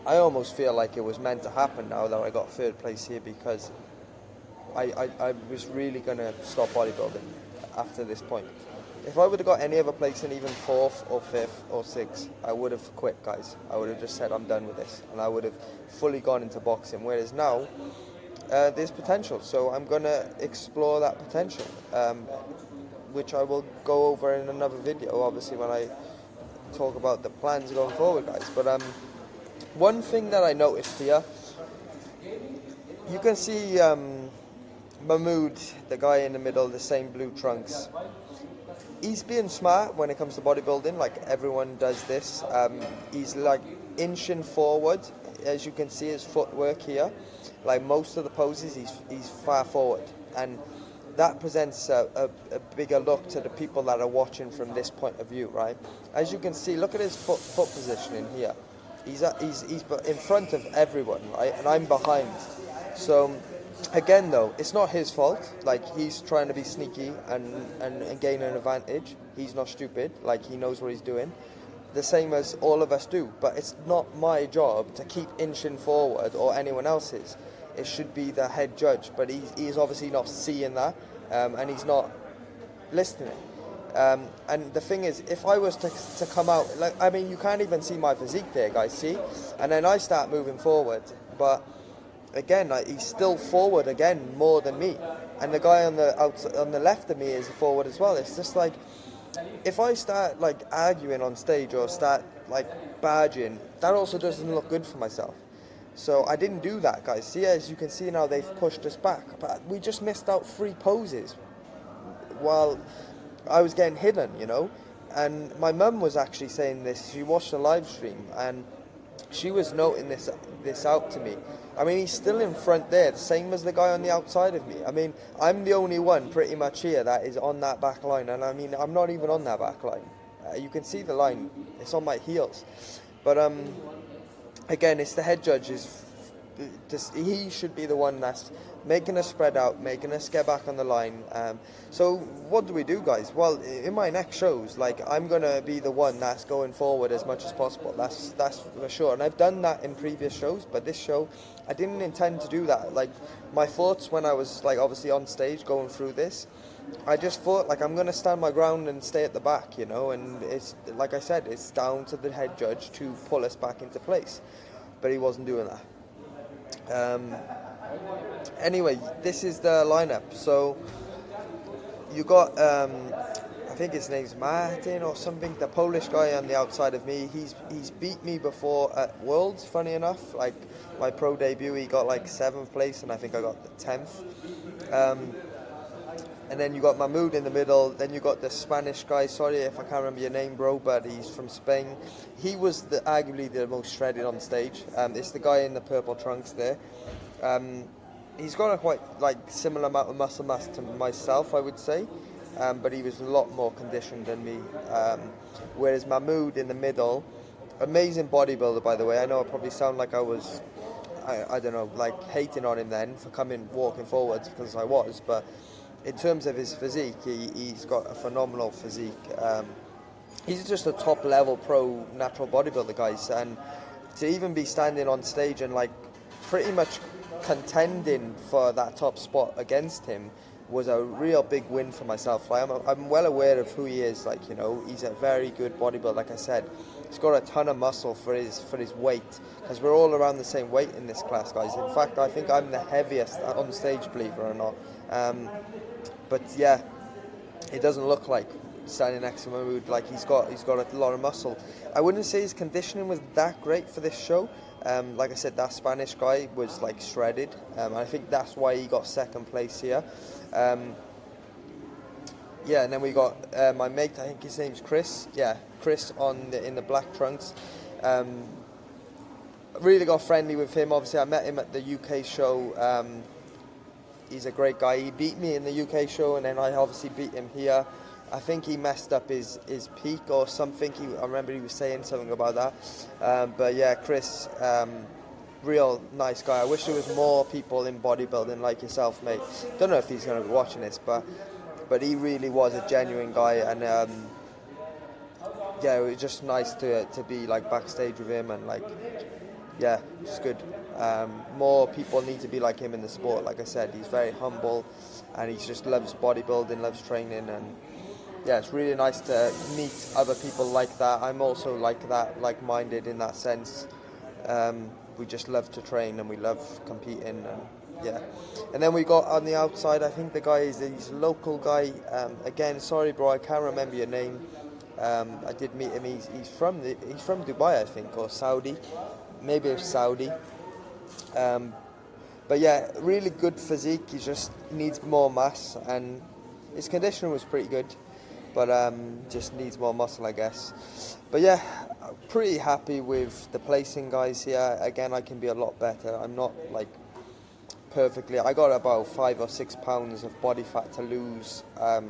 I almost feel like it was meant to happen now that I got third place here, because I was really going to stop bodybuilding after this point. If I would have got any other place in even 4th or 5th or 6th, I would have quit, guys. I would have just said I'm done with this, and I would have fully gone into boxing. Whereas now, there's potential, so I'm going to explore that potential, which I will go over in another video, obviously, when I talk about the plans going forward, guys. But one thing that I noticed here, you can see Mahmoud, the guy in the middle, the same blue trunks. He's being smart when it comes to bodybuilding, like everyone does this. He's like inching forward, as you can see his footwork here. Like most of the poses, he's far forward, and that presents a bigger look to the people that are watching from this point of view, right? As you can see, look at his foot positioning here. He's in front of everyone, right? And I'm behind. So again, though, it's not his fault. Like, he's trying to be sneaky and gain an advantage. He's not stupid. Like, he knows what he's doing. The same as all of us do. But it's not my job to keep inching forward, or anyone else's. It should be the head judge. But he's obviously not seeing that, and he's not listening. And the thing is, if I was to come out, like, I mean, you can't even see my physique there, guys, see? And then I start moving forward, but again, he's still forward again more than me. And the guy on the left of me is forward as well. It's just like, if I start like arguing on stage or start like barging, that also doesn't look good for myself. So I didn't do that, guys. See, as you can see now, they've pushed us back, but we just missed out 3 poses while I was getting hidden, you know. And my mum was actually saying this. She watched the live stream and she was noting this out to me. I mean, he's still in front there, the same as the guy on the outside of me. I mean, I'm the only one pretty much here that is on that back line, and I mean, I'm not even on that back line. You can see the line; it's on my heels. But again, it's the head judge's. He should be the one that's making us spread out, making us get back on the line. So what do we do, guys? Well, in my next shows, like, I'm gonna be the one that's going forward as much as possible. That's for sure. And I've done that in previous shows, but this show, I didn't intend to do that. Like, my thoughts when I was, like, obviously on stage going through this, I just thought, like, I'm gonna stand my ground and stay at the back, you know. And it's like I said, it's down to the head judge to pull us back into place, but he wasn't doing that. Anyway, this is the lineup. So you got, I think his name's Martin or something, the Polish guy on the outside of me. He's beat me before at Worlds, funny enough. Like, my pro debut, he got like 7th place, and I think I got the 10th. And then you got Mahmoud in the middle. Then you got the Spanish guy. Sorry if I can't remember your name, bro, but he's from Spain. He was arguably the most shredded on stage. It's the guy in the purple trunks there. He's got a quite like similar amount of muscle mass to myself, I would say, but he was a lot more conditioned than me. Whereas Mahmoud in the middle, amazing bodybuilder, by the way. I know I probably sound like I was, I don't know, like hating on him then for walking forwards, because I was, but in terms of his physique, he's got a phenomenal physique. He's just a top level pro natural bodybuilder, guys, and to even be standing on stage and like pretty much contending for that top spot against him was a real big win for myself. I'm well aware of who he is. Like, you know, he's a very good bodybuilder. Like I said, he's got a ton of muscle for his weight, because we're all around the same weight in this class, guys. In fact, I think I'm the heaviest on stage, believe it or not. But yeah, it doesn't look like standing next to Mahmoud. Like, he's got a lot of muscle. I wouldn't say his conditioning was that great for this show. Like I said, that Spanish guy was like shredded. I think that's why he got 2nd place here. Yeah, and then we got my mate. I think his name's Chris. Yeah, Chris in the black trunks. Really got friendly with him. Obviously, I met him at the UK show. He's a great guy. He beat me in the UK show, and then I obviously beat him here. I think he messed up his peak or something. I remember he was saying something about that. But yeah, Chris, real nice guy. I wish there was more people in bodybuilding like yourself, mate. Don't know if he's going to be watching this, but he really was a genuine guy, and yeah, it was just nice to be like backstage with him, and like, yeah, it's good. More people need to be like him in the sport. Like I said, he's very humble, and he just loves bodybuilding, loves training, and yeah, it's really nice to meet other people like that. I'm also like that, like-minded in that sense. We just love to train and we love competing, and yeah. And then we got on the outside, I think the guy is he's a local guy. Again, sorry bro, I can't remember your name. I did meet him. He's from Dubai, I think, or Saudi. Maybe it's Saudi. But yeah, really good physique. He just needs more mass, and his conditioning was pretty good, but just needs more muscle, I guess. But yeah, pretty happy with the placing, guys, here. Again, I can be a lot better. I'm not like perfectly. I got about 5 or 6 pounds of body fat to lose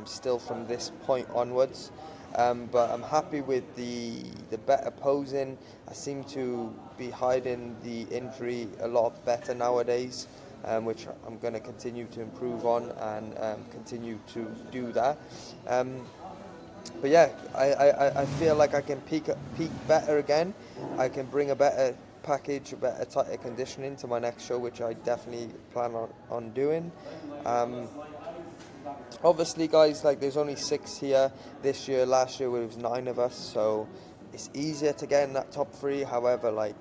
still from this point onwards. But I'm happy with the better posing. I seem to be hiding the injury a lot better nowadays, which I'm going to continue to improve on and continue to do that. But yeah, I feel like I can peak better again. I can bring a better package, a better tighter conditioning to my next show, which I definitely plan on doing. Obviously, guys, like, there's only 6 here this year. Last year it was 9 of us, so it's easier to get in that top 3. However, like,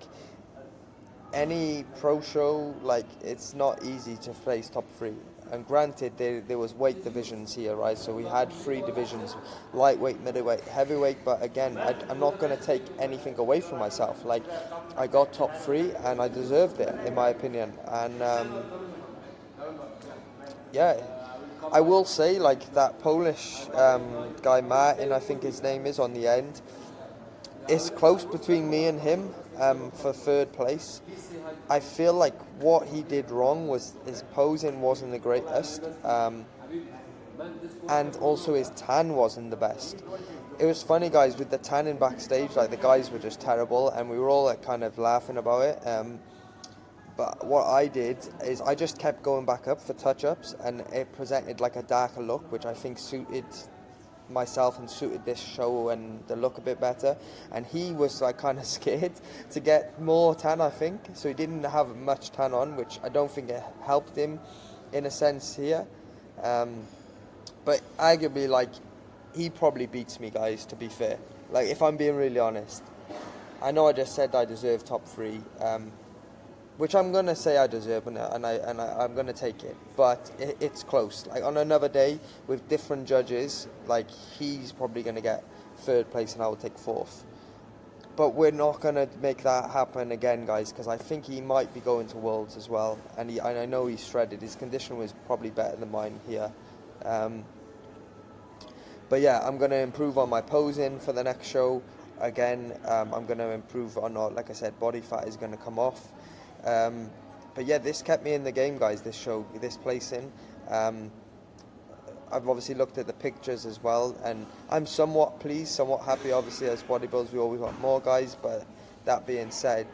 any pro show, like, it's not easy to place top 3. And granted, there was weight divisions here, right? So we had 3 divisions: lightweight, middleweight, heavyweight. But again, I'm not going to take anything away from myself. Like, I got top 3, and I deserved it, in my opinion. And yeah, I will say, like, that Polish guy Martin, I think his name is, on the end. It's close between me and him for 3rd place. I feel like what he did wrong was his posing wasn't the greatest, and also his tan wasn't the best. It was funny, guys, with the tanning backstage. Like, the guys were just terrible, and we were all like kind of laughing about it. But what I did is I just kept going back up for touch-ups, and it presented like a darker look, which I think suited myself and suited this show and the look a bit better. And he was like kind of scared to get more tan, I think, so he didn't have much tan on, which I don't think it helped him in a sense here. But arguably, like, he probably beats me, guys, to be fair. Like, if I'm being really honest, I know I just said I deserve top 3, which I'm gonna say I deserve, and I'm gonna take it. But it's close. Like, on another day with different judges, like, he's probably gonna get 3rd place, and I will take 4th. But we're not gonna make that happen again, guys, because I think he might be going to Worlds as well, and I know he's shredded. His condition was probably better than mine here. But yeah, I'm gonna improve on my posing for the next show. Again, I'm gonna improve on, like I said, body fat is gonna come off. But yeah, this kept me in the game, guys, this show, this placing. I've obviously looked at the pictures as well, and I'm somewhat pleased, somewhat happy. Obviously, as bodybuilders, we always want more, guys, but that being said,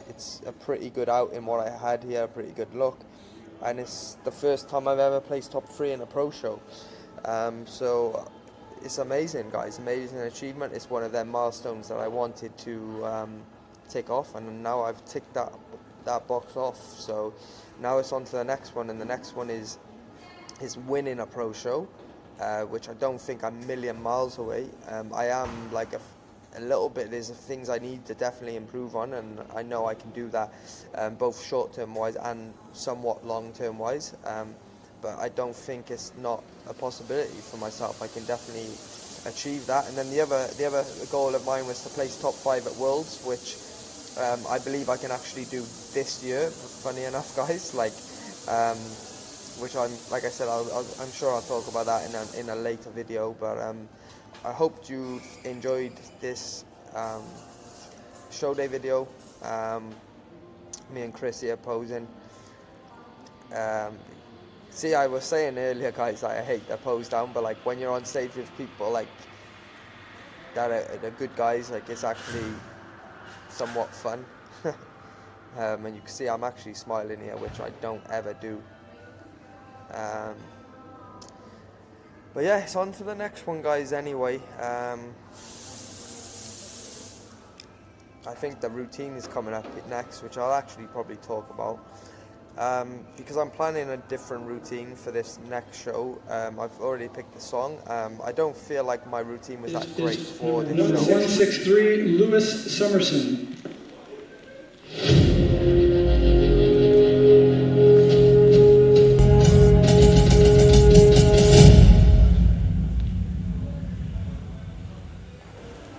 it's a pretty good outing what I had here, a pretty good look, and it's the first time I've ever placed top 3 in a pro show. So it's amazing, guys, amazing achievement. It's one of them milestones that I wanted to tick off, and now I've ticked that box off. So now it's on to the next one, and the next one is winning a pro show, which I don't think I'm a million miles away. I am like a little bit. There's things I need to definitely improve on, and I know I can do that, both short-term wise and somewhat long-term wise. But I don't think it's not a possibility for myself. I can definitely achieve that. And then the other goal of mine was to place top 5 at Worlds, which I believe I can actually do this year. Funny enough, guys, like, which like I said, I'm sure I'll talk about that in a later video. But I hope you enjoyed this show day video. Me and Chris here posing. See, I was saying earlier, guys, I hate the pose down, but like when you're on stage with people like that are good guys, like, it's actually somewhat fun. And you can see I'm actually smiling here, which I don't ever do. But yeah, it's on to the next one, guys, anyway. I think the routine is coming up next, which I'll actually probably talk about. Because I'm planning a different routine for this next show. I've already picked the song. I don't feel like my routine was that great for this show. 163, Lewis Summerson.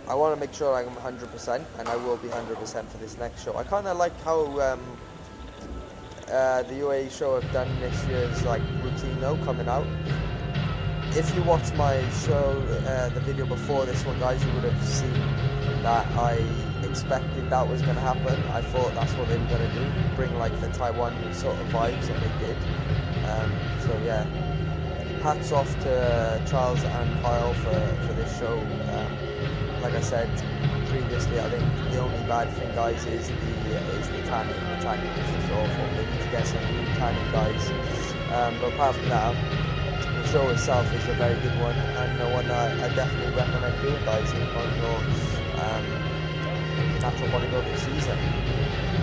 I want to make sure I'm 100%, and I will be 100% for this next show. I kind of like how the UAE show have done this year's like routine though, coming out. If you watched my show, the video before this one, guys, you would have seen that I expected that was going to happen. I thought that's what they were going to do, bring like the Taiwan sort of vibes, and they did. So yeah, hats off to Charles and Kyle for this show. Like I said previously, I think the only bad thing, guys, is the tanning. The tanning is just awful. They need to get some new tanning, guys. But apart from that, the show itself is a very good one, and one I definitely recommend doing, guys, on your natural bodybuilding season.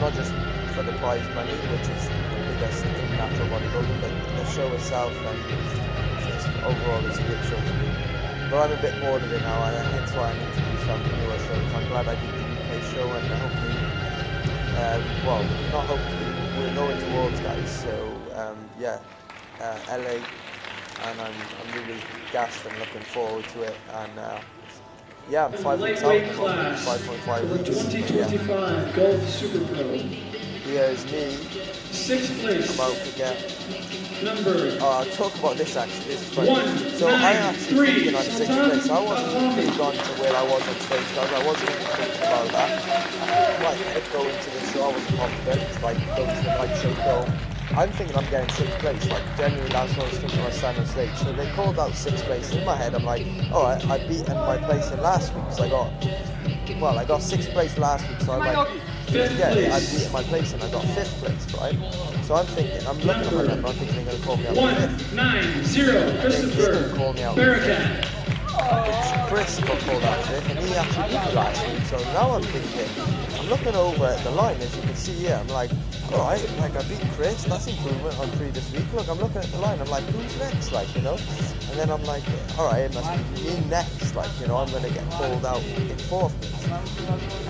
Not just for the prize money, which is the biggest in natural bodybuilding, but the show itself, and just overall it's a good show to do. But I'm a bit bored of it now, and hence why I need to do some newer shows. I'm glad I did the UK show, and hopefully, well, not hopefully, we're going towards, guys. So yeah, LA, and I'm really gassed and looking forward to it. And yeah, I'm 5 weeks out at the moment, 5.5 The weeks. 2025 Golf Super Pro. Here's me. 6th place. I'm out to get. Number. I'll talk about this actually. This is funny. 1, So I 9, actually 3. thinking on 6th place. I wasn't big on to where I was on stage, guys. I wasn't even thinking about that. Like going to the show, I was confident. Like going to the night show go. I'm thinking I'm getting 6th place. Like genuinely, that's what I was thinking when I stand on stage. So they called out 6th place. In my head, I'm like, oh, I beaten my place in last week because I got 6th place last week. So I'm like, yeah, I beat my place and I got 5th place, right? So I'm thinking, I'm looking at my number, I'm thinking they're going to call me out 5th. 190 Christopher Call me out Barracat. Chris got called out 5th and he actually beat me last week. So now I'm thinking, I'm looking over at the line, as you can see here, I'm like, alright, like I beat Chris, that's improvement on previous week. Look, I'm looking at the line, I'm like, who's next, like, you know? And then I'm like, alright, it must be me next, like, you know, I'm going to get called out in 4th place.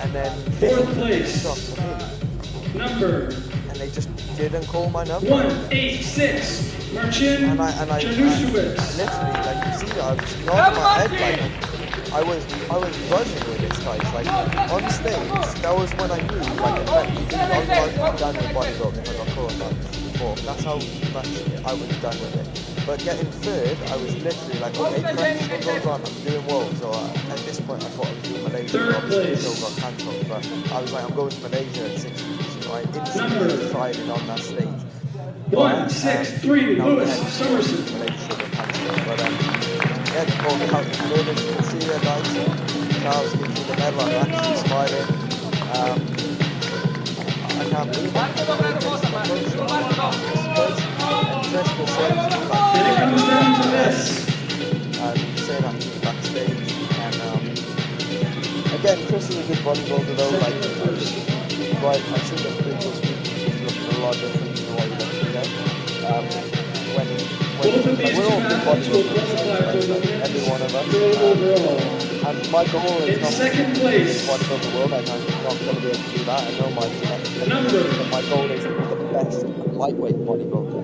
And then 4th place. shot for me. Number. And they just didn't call my number. 186 Marcin Januszewicz. Literally, like you see, I was nodding my head, like I was buzzing with this, guys. Like on stage, that was when I knew, like, I was done with bodybuilding if I got called out before. That's how much I was done with it. But getting 3rd, I was literally like, okay, practice what goes on. I'm doing worlds. So at this point, I thought I was doing Malaysia. 3rd place. The show got cancelled, but I was like, I'm going to Malaysia in 6 weeks. You know, I instantly decided on that stage. 163 Lewis Somerset. But yeah, they called me out in 3rd, as you can see there, guys. Charles gives me the medal, I'm actually smiling. I can't believe it. And it comes down to this. Saying that to me backstage. And again, Chris is a good bodybuilder though. Like, I've seen him previous weeks, he's looking a lot different to what he looks today. We're all good bodybuilders, every one of us. And my goal is not to bodybuild the world. I'm not going to be able to do that. I know my genetics, but my goal is to be the best lightweight bodybuilder.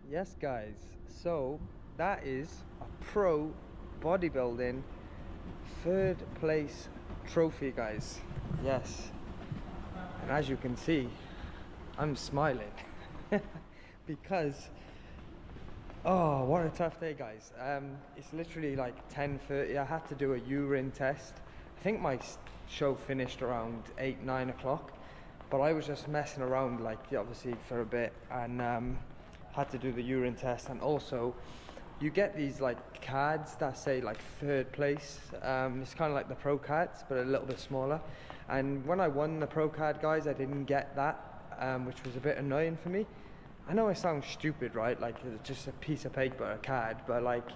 'Yes, guys, so that is a pro bodybuilding 3rd place trophy, guys. Yes, and as you can see, I'm smiling because oh, what a tough day, guys. It's literally like 10:30. I had to do a urine test. I think my show finished around 8-9 o'clock, but I was just messing around, like, obviously for a bit, and had to do the urine test. And also you get these like cards that say like 3rd place. It's kind of like the pro cards but a little bit smaller, and when I won the pro card, guys, I didn't get that, which was a bit annoying for me. I know it sounds stupid, right? Like it's just a piece of paper, a card, but like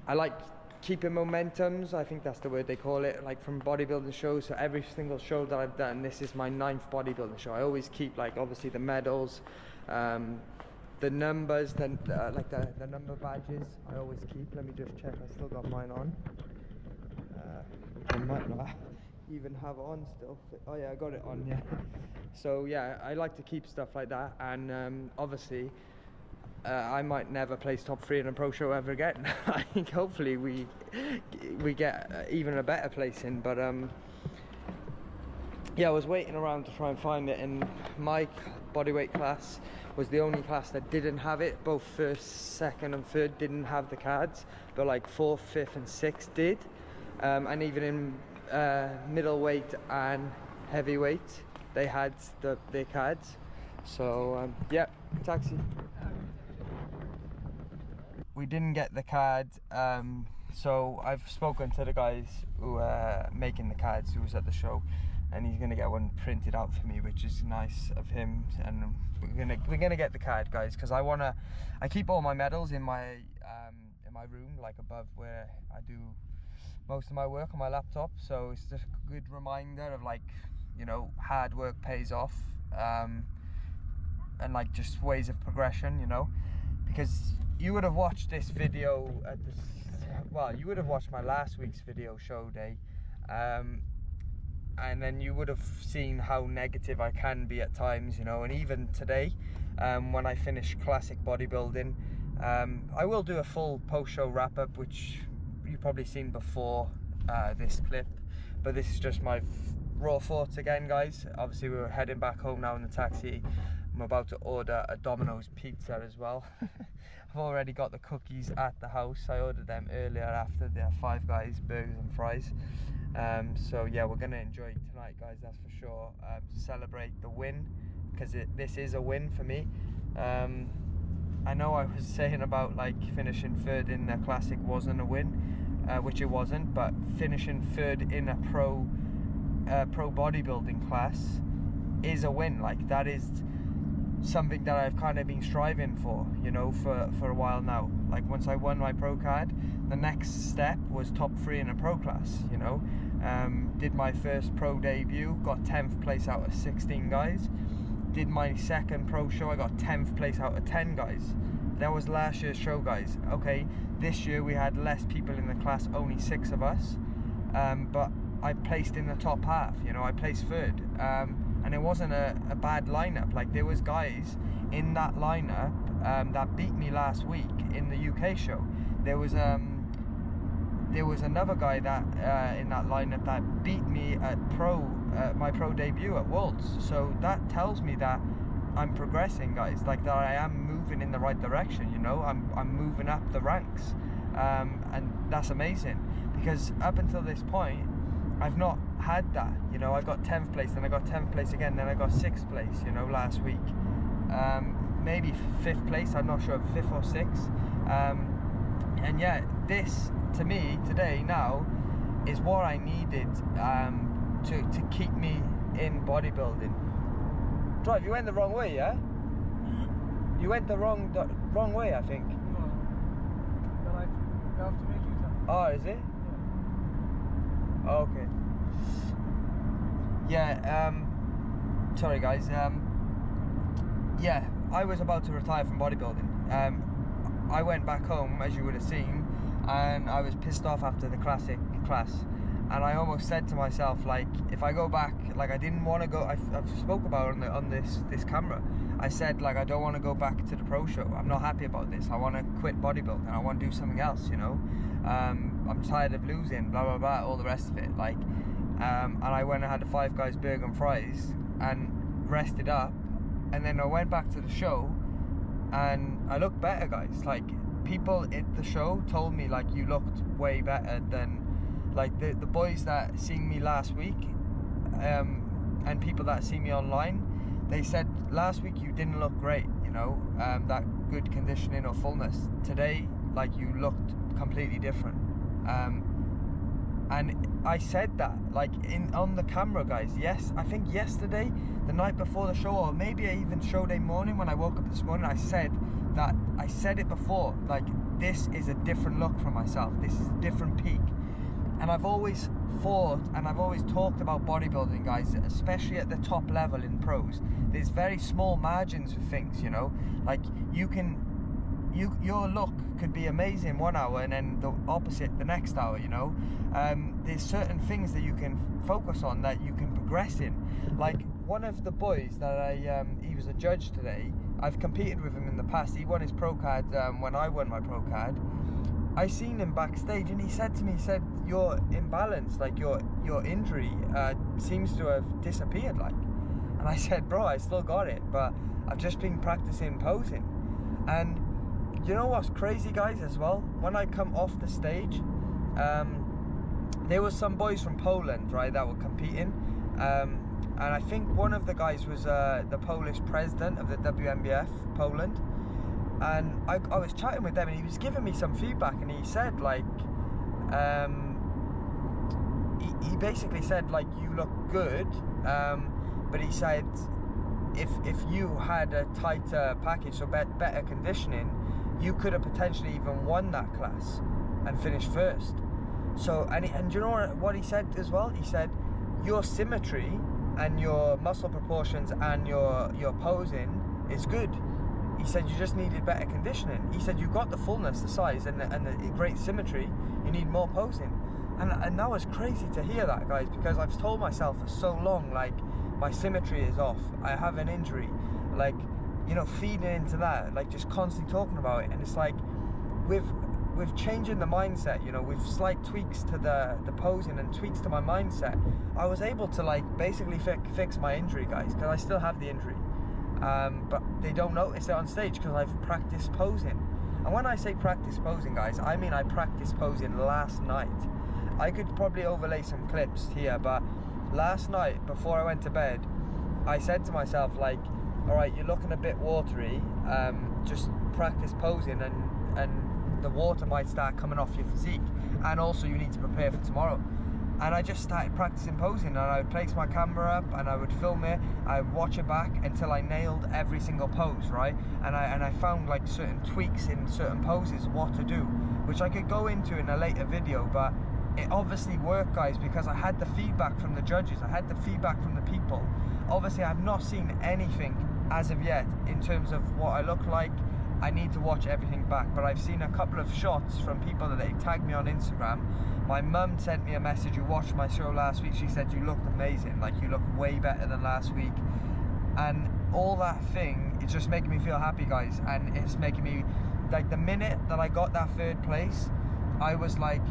I like keeping momentums. I think that's the word they call it, like from bodybuilding shows. So every single show that I've done, this is my 9th bodybuilding show. I always keep like obviously the medals, the numbers, like the number badges. I always keep. Let me just check. I still got mine on. I might not even have on still. Oh yeah, I got it on. Yeah. So yeah, I like to keep stuff like that, and obviously. I might never place top 3 in a pro show ever again. I think hopefully we get even a better placing, but yeah, I was waiting around to try and find it, and my bodyweight class was the only class that didn't have it. Both first, second and third didn't have the cards, but like 4th, 5th and 6th did, and even in middleweight and heavyweight they had their cards. So yeah, taxi. We didn't get the card, so I've spoken to the guys who are making the cards, who was at the show, and he's gonna get one printed out for me, which is nice of him. And we're gonna get the card, guys, because I keep all my medals in my room, like above where I do most of my work on my laptop. So it's just a good reminder of, like, you know, hard work pays off, and like just ways of progression, you know, because you would have watched this video at the, well, you would have watched my last week's video show day, and then you would have seen how negative I can be at times, you know. And even today, when I finish classic bodybuilding, I will do a full post-show wrap-up, which you've probably seen before this clip, but this is just my raw thoughts again, guys. Obviously we're heading back home now in the taxi. I'm about to order a Domino's pizza as well. I've already got the cookies at the house. I ordered them earlier after the Five Guys burgers and fries. So yeah, we're gonna enjoy tonight, guys, that's for sure. Celebrate the win, because this is a win for me. I know I was saying about like finishing 3rd in the classic wasn't a win, which it wasn't, but finishing 3rd in a pro bodybuilding class is a win. Like, that is something that I've kind of been striving for, you know, for a while now. Like, once I won my pro card, the next step was top 3 in a pro class, you know. Did my first pro debut, got 10th place out of 16 guys. Did my second pro show, I got 10th place out of 10 guys. That was last year's show, guys. Okay, this year we had less people in the class, only 6 of us, but I placed in the top half, you know. I placed 3rd, and it wasn't a bad lineup. Like, there was guys in that lineup that beat me last week in the UK show. There was another guy that in that lineup that beat me at my pro debut at Worlds. So that tells me that I'm progressing, guys. Like, that I am moving in the right direction, you know. I'm moving up the ranks, and that's amazing, because up until this point I've not had that, you know. I got 10th place, then I got 10th place again, then I got 6th place, you know, last week. Maybe 5th place, I'm not sure, 5th or 6th. And yeah, this to me today now is what I needed to keep me in bodybuilding. Drive, you went the wrong way, yeah? Mm-hmm. You went the wrong way, I think. No. You have to make U-turn. Oh, is it? Yeah. Oh, okay. Yeah, sorry guys. Yeah, I was about to retire from bodybuilding. I went back home, as you would have seen, and I was pissed off after the classic class. And I almost said to myself, like, if I go back, like, I didn't want to go. I've spoke about it on this camera. I said, like, I don't want to go back to the pro show. I'm not happy about this. I want to quit bodybuilding. I want to do something else, you know. I'm tired of losing, blah blah blah, all the rest of it. Like, and I went and had the Five Guys burger and fries and rested up, and then I went back to the show, and I looked better, guys. Like, people at the show told me, like, you looked way better than. Like, the boys that seen me last week, and people that see me online, they said last week you didn't look great, you know, that good conditioning or fullness. Today, like, you looked completely different. And I said that, like, on the camera, guys. Yes, I think yesterday, the night before the show, or maybe even show day morning when I woke up this morning, I said it before, like, this is a different look for myself. This is a different peak. And I've always thought, and I've always talked about bodybuilding, guys, especially at the top level in pros. There's very small margins for things, you know. Like, your look could be amazing 1 hour and then the opposite the next hour, you know. There's certain things that you can focus on, that you can progress in. Like, one of the boys that he was a judge today. I've competed with him in the past. He won his pro card when I won my pro card. I seen him backstage, and he said to me, "Your imbalance, like your injury, seems to have disappeared." Like, and I said, "Bro, I still got it, but I've just been practicing posing." And you know what's crazy, guys, as well? When I come off the stage, there was some boys from Poland, right, that were competing. And I think one of the guys was the Polish president of the WNBF Poland. And I was chatting with them, and he was giving me some feedback, and he said, like, he basically said, like, you look good, but he said if you had a tighter package, so better conditioning, you could have potentially even won that class and finished first. So, and you know what he said as well? He said your symmetry and your muscle proportions and your posing is good. He said you just needed better conditioning. He said you got the fullness, the size, and the great symmetry. You need more posing. And that was crazy to hear that, guys, because I've told myself for so long, like, my symmetry is off, I have an injury, like, you know, feeding into that, like, just constantly talking about it. And it's like, with changing the mindset, you know, with slight tweaks to the posing and tweaks to my mindset, I was able to, like, basically fix my injury, guys, because I still have the injury. But they don't notice it on stage because I've practiced posing. And when I say practice posing, guys, I mean I practiced posing last night. I could probably overlay some clips here, but last night before I went to bed, I said to myself, like, all right, you're looking a bit watery, just practice posing, and the water might start coming off your physique, and also you need to prepare for tomorrow. And I just started practicing posing, and I would place my camera up and I would film it, I would watch it back until I nailed every single pose, right? And I found, like, certain tweaks in certain poses, what to do, which I could go into in a later video, but it obviously worked, guys, because I had the feedback from the judges, I had the feedback from the people. Obviously, I've not seen anything as of yet in terms of what I look like. I need to watch everything back, but I've seen a couple of shots from people that they tagged me on Instagram. My mum sent me a message who watched my show last week. She said, you looked amazing, like, you look way better than last week. And all that thing, it's just making me feel happy, guys, and it's making me, like, the minute that I got that third place, I was like,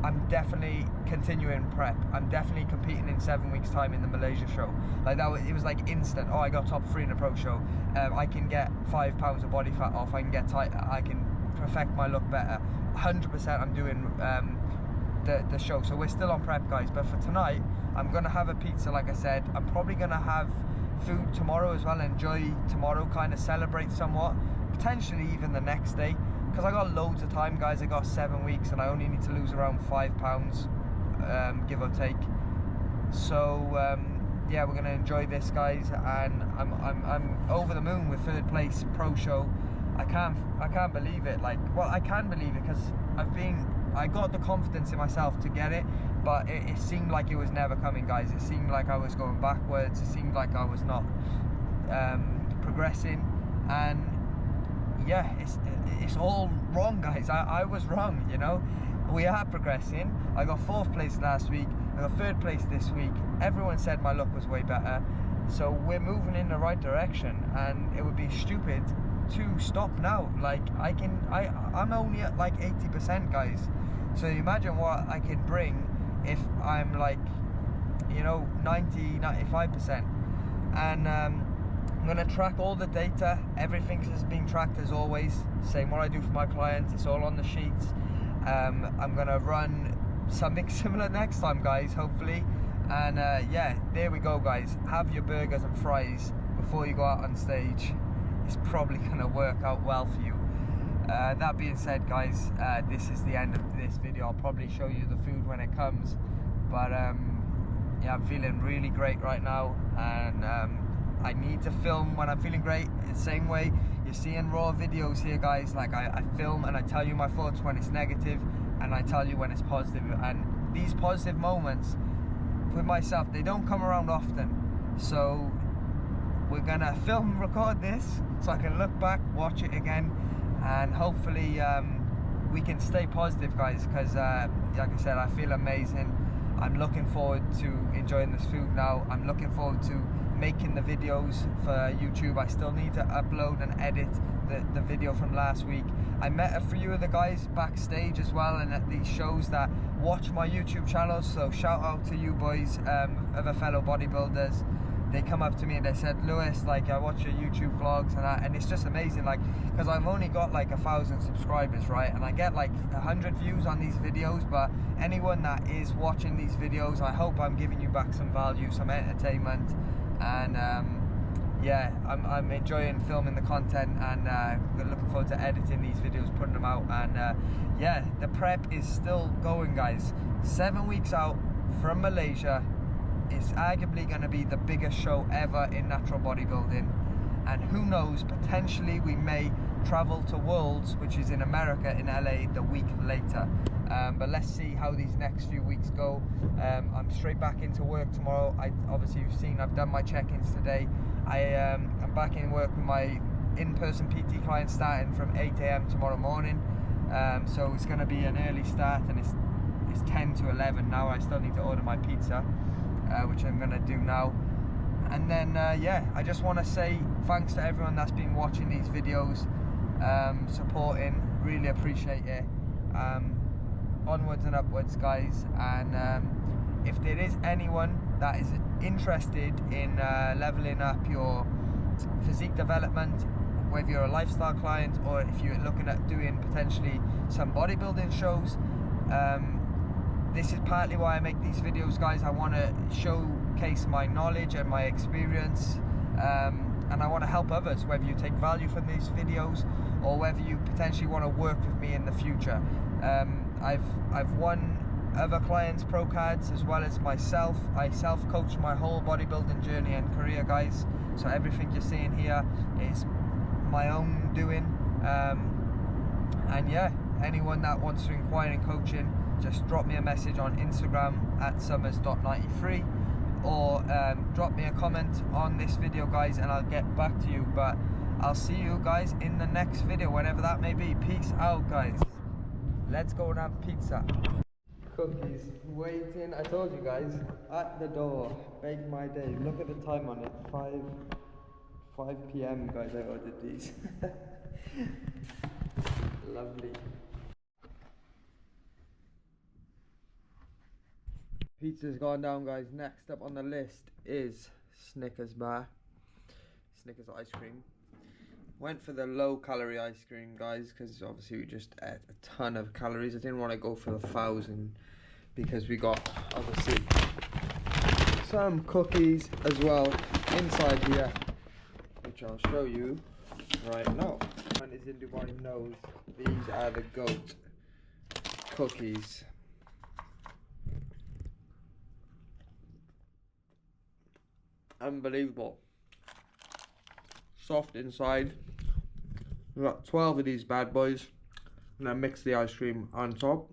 I'm definitely continuing prep. I'm definitely competing in 7 weeks' time in the Malaysia show. Like, that was, it was like instant. Oh, I got top 3 in a pro show. I can get 5 pounds of body fat off. I can get tighter. I can perfect my look better. 100% I'm doing the show. So we're still on prep, guys. But for tonight, I'm gonna have a pizza, like I said. I'm probably gonna have food tomorrow as well. Enjoy tomorrow, kind of celebrate somewhat. Potentially even the next day. Because I got loads of time, guys. I got 7 weeks, and I only need to lose around 5 pounds, give or take. So yeah, we're gonna enjoy this, guys, and I'm over the moon with third place pro show. I can't believe it. Like, well, I can believe it because I got the confidence in myself to get it, but it seemed like it was never coming, guys. It seemed like I was going backwards. It seemed like I was not progressing, and yeah, it's all wrong, guys. I was wrong, you know. We are progressing. I got 4th place last week. I got 3rd place this week. Everyone said my look was way better. So we're moving in the right direction, and it would be stupid to stop now. Like, I'm only at like 80%, guys. So imagine what I can bring if I'm like, you know, 90-95%. And I'm going to track all the data. Everything is being tracked as always. Same what I do for my clients. It's all on the sheets. I'm going to run something similar next time, guys, hopefully. And yeah, there we go, guys. Have your burgers and fries before you go out on stage. It's probably going to work out well for you. That being said, guys, this is the end of this video. I'll probably show you the food when it comes, but yeah, I'm feeling really great right now, and I need to film when I'm feeling great. The same way you're seeing raw videos here, guys. Like I film and I tell you my thoughts when it's negative, and I tell you when it's positive. And these positive moments with myself, they don't come around often. So we're gonna film, record this, so I can look back, watch it again, and hopefully we can stay positive, guys. Because like I said, I feel amazing. I'm looking forward to enjoying this food now. I'm looking forward to making the videos for YouTube. I still need to upload and edit the video from last week. I met a few of the guys backstage as well, and at these shows that watch my YouTube channel, so shout out to you boys, other fellow bodybuilders. They come up to me and they said, Lewis, like, I watch your YouTube vlogs and that, and it's just amazing, like, because I've only got like 1,000 subscribers, right, and I get like 100 views on these videos, but anyone that is watching these videos, I hope I'm giving you back some value, some entertainment, and yeah, I'm enjoying filming the content, and looking forward to editing these videos, putting them out, and yeah, the prep is still going, guys. 7 weeks out from Malaysia. It's arguably going to be the biggest show ever in natural bodybuilding, and who knows, potentially we may travel to Worlds, which is in America, in LA, the week later. But let's see how these next few weeks go. I'm straight back into work tomorrow. Obviously you've seen I've done my check-ins today. I'm back in work with my in-person PT client starting from 8 AM tomorrow morning. So it's going to be an early start, and it's 10 to 11 now. I still need to order my pizza, which I'm gonna do now. And then yeah, I just want to say thanks to everyone that's been watching these videos, supporting, really appreciate it. Onwards and upwards, guys, and if there is anyone that is interested in leveling up your physique development, whether you're a lifestyle client or if you're looking at doing potentially some bodybuilding shows, this is partly why I make these videos, guys. I want to showcase my knowledge and my experience, and I want to help others, whether you take value from these videos or whether you potentially want to work with me in the future. I've won other clients' pro cards as well as myself. I self-coach my whole bodybuilding journey and career, guys. So everything you're seeing here is my own doing. And yeah, anyone that wants to inquire in coaching, just drop me a message on Instagram at summers.93, or drop me a comment on this video, guys, and I'll get back to you. But I'll see you guys in the next video, whenever that may be. Peace out, guys. Let's go and have pizza. Cookies waiting. I told you guys, at the door. Make my day. Look at the time on it. 5 PM, guys. I ordered these. Lovely. Pizza's gone down, guys. Next up on the list is Snickers bar. Snickers ice cream. Went for the low calorie ice cream, guys, because obviously we just ate a ton of calories. I didn't want to go for the 1,000 because we got obviously some cookies as well inside here, which I'll show you right now. And is in Dubai knows these are the GOAT cookies. Unbelievable. Soft inside. We've got 12 of these bad boys, and I mix the ice cream on top.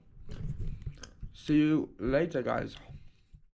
See you later, guys.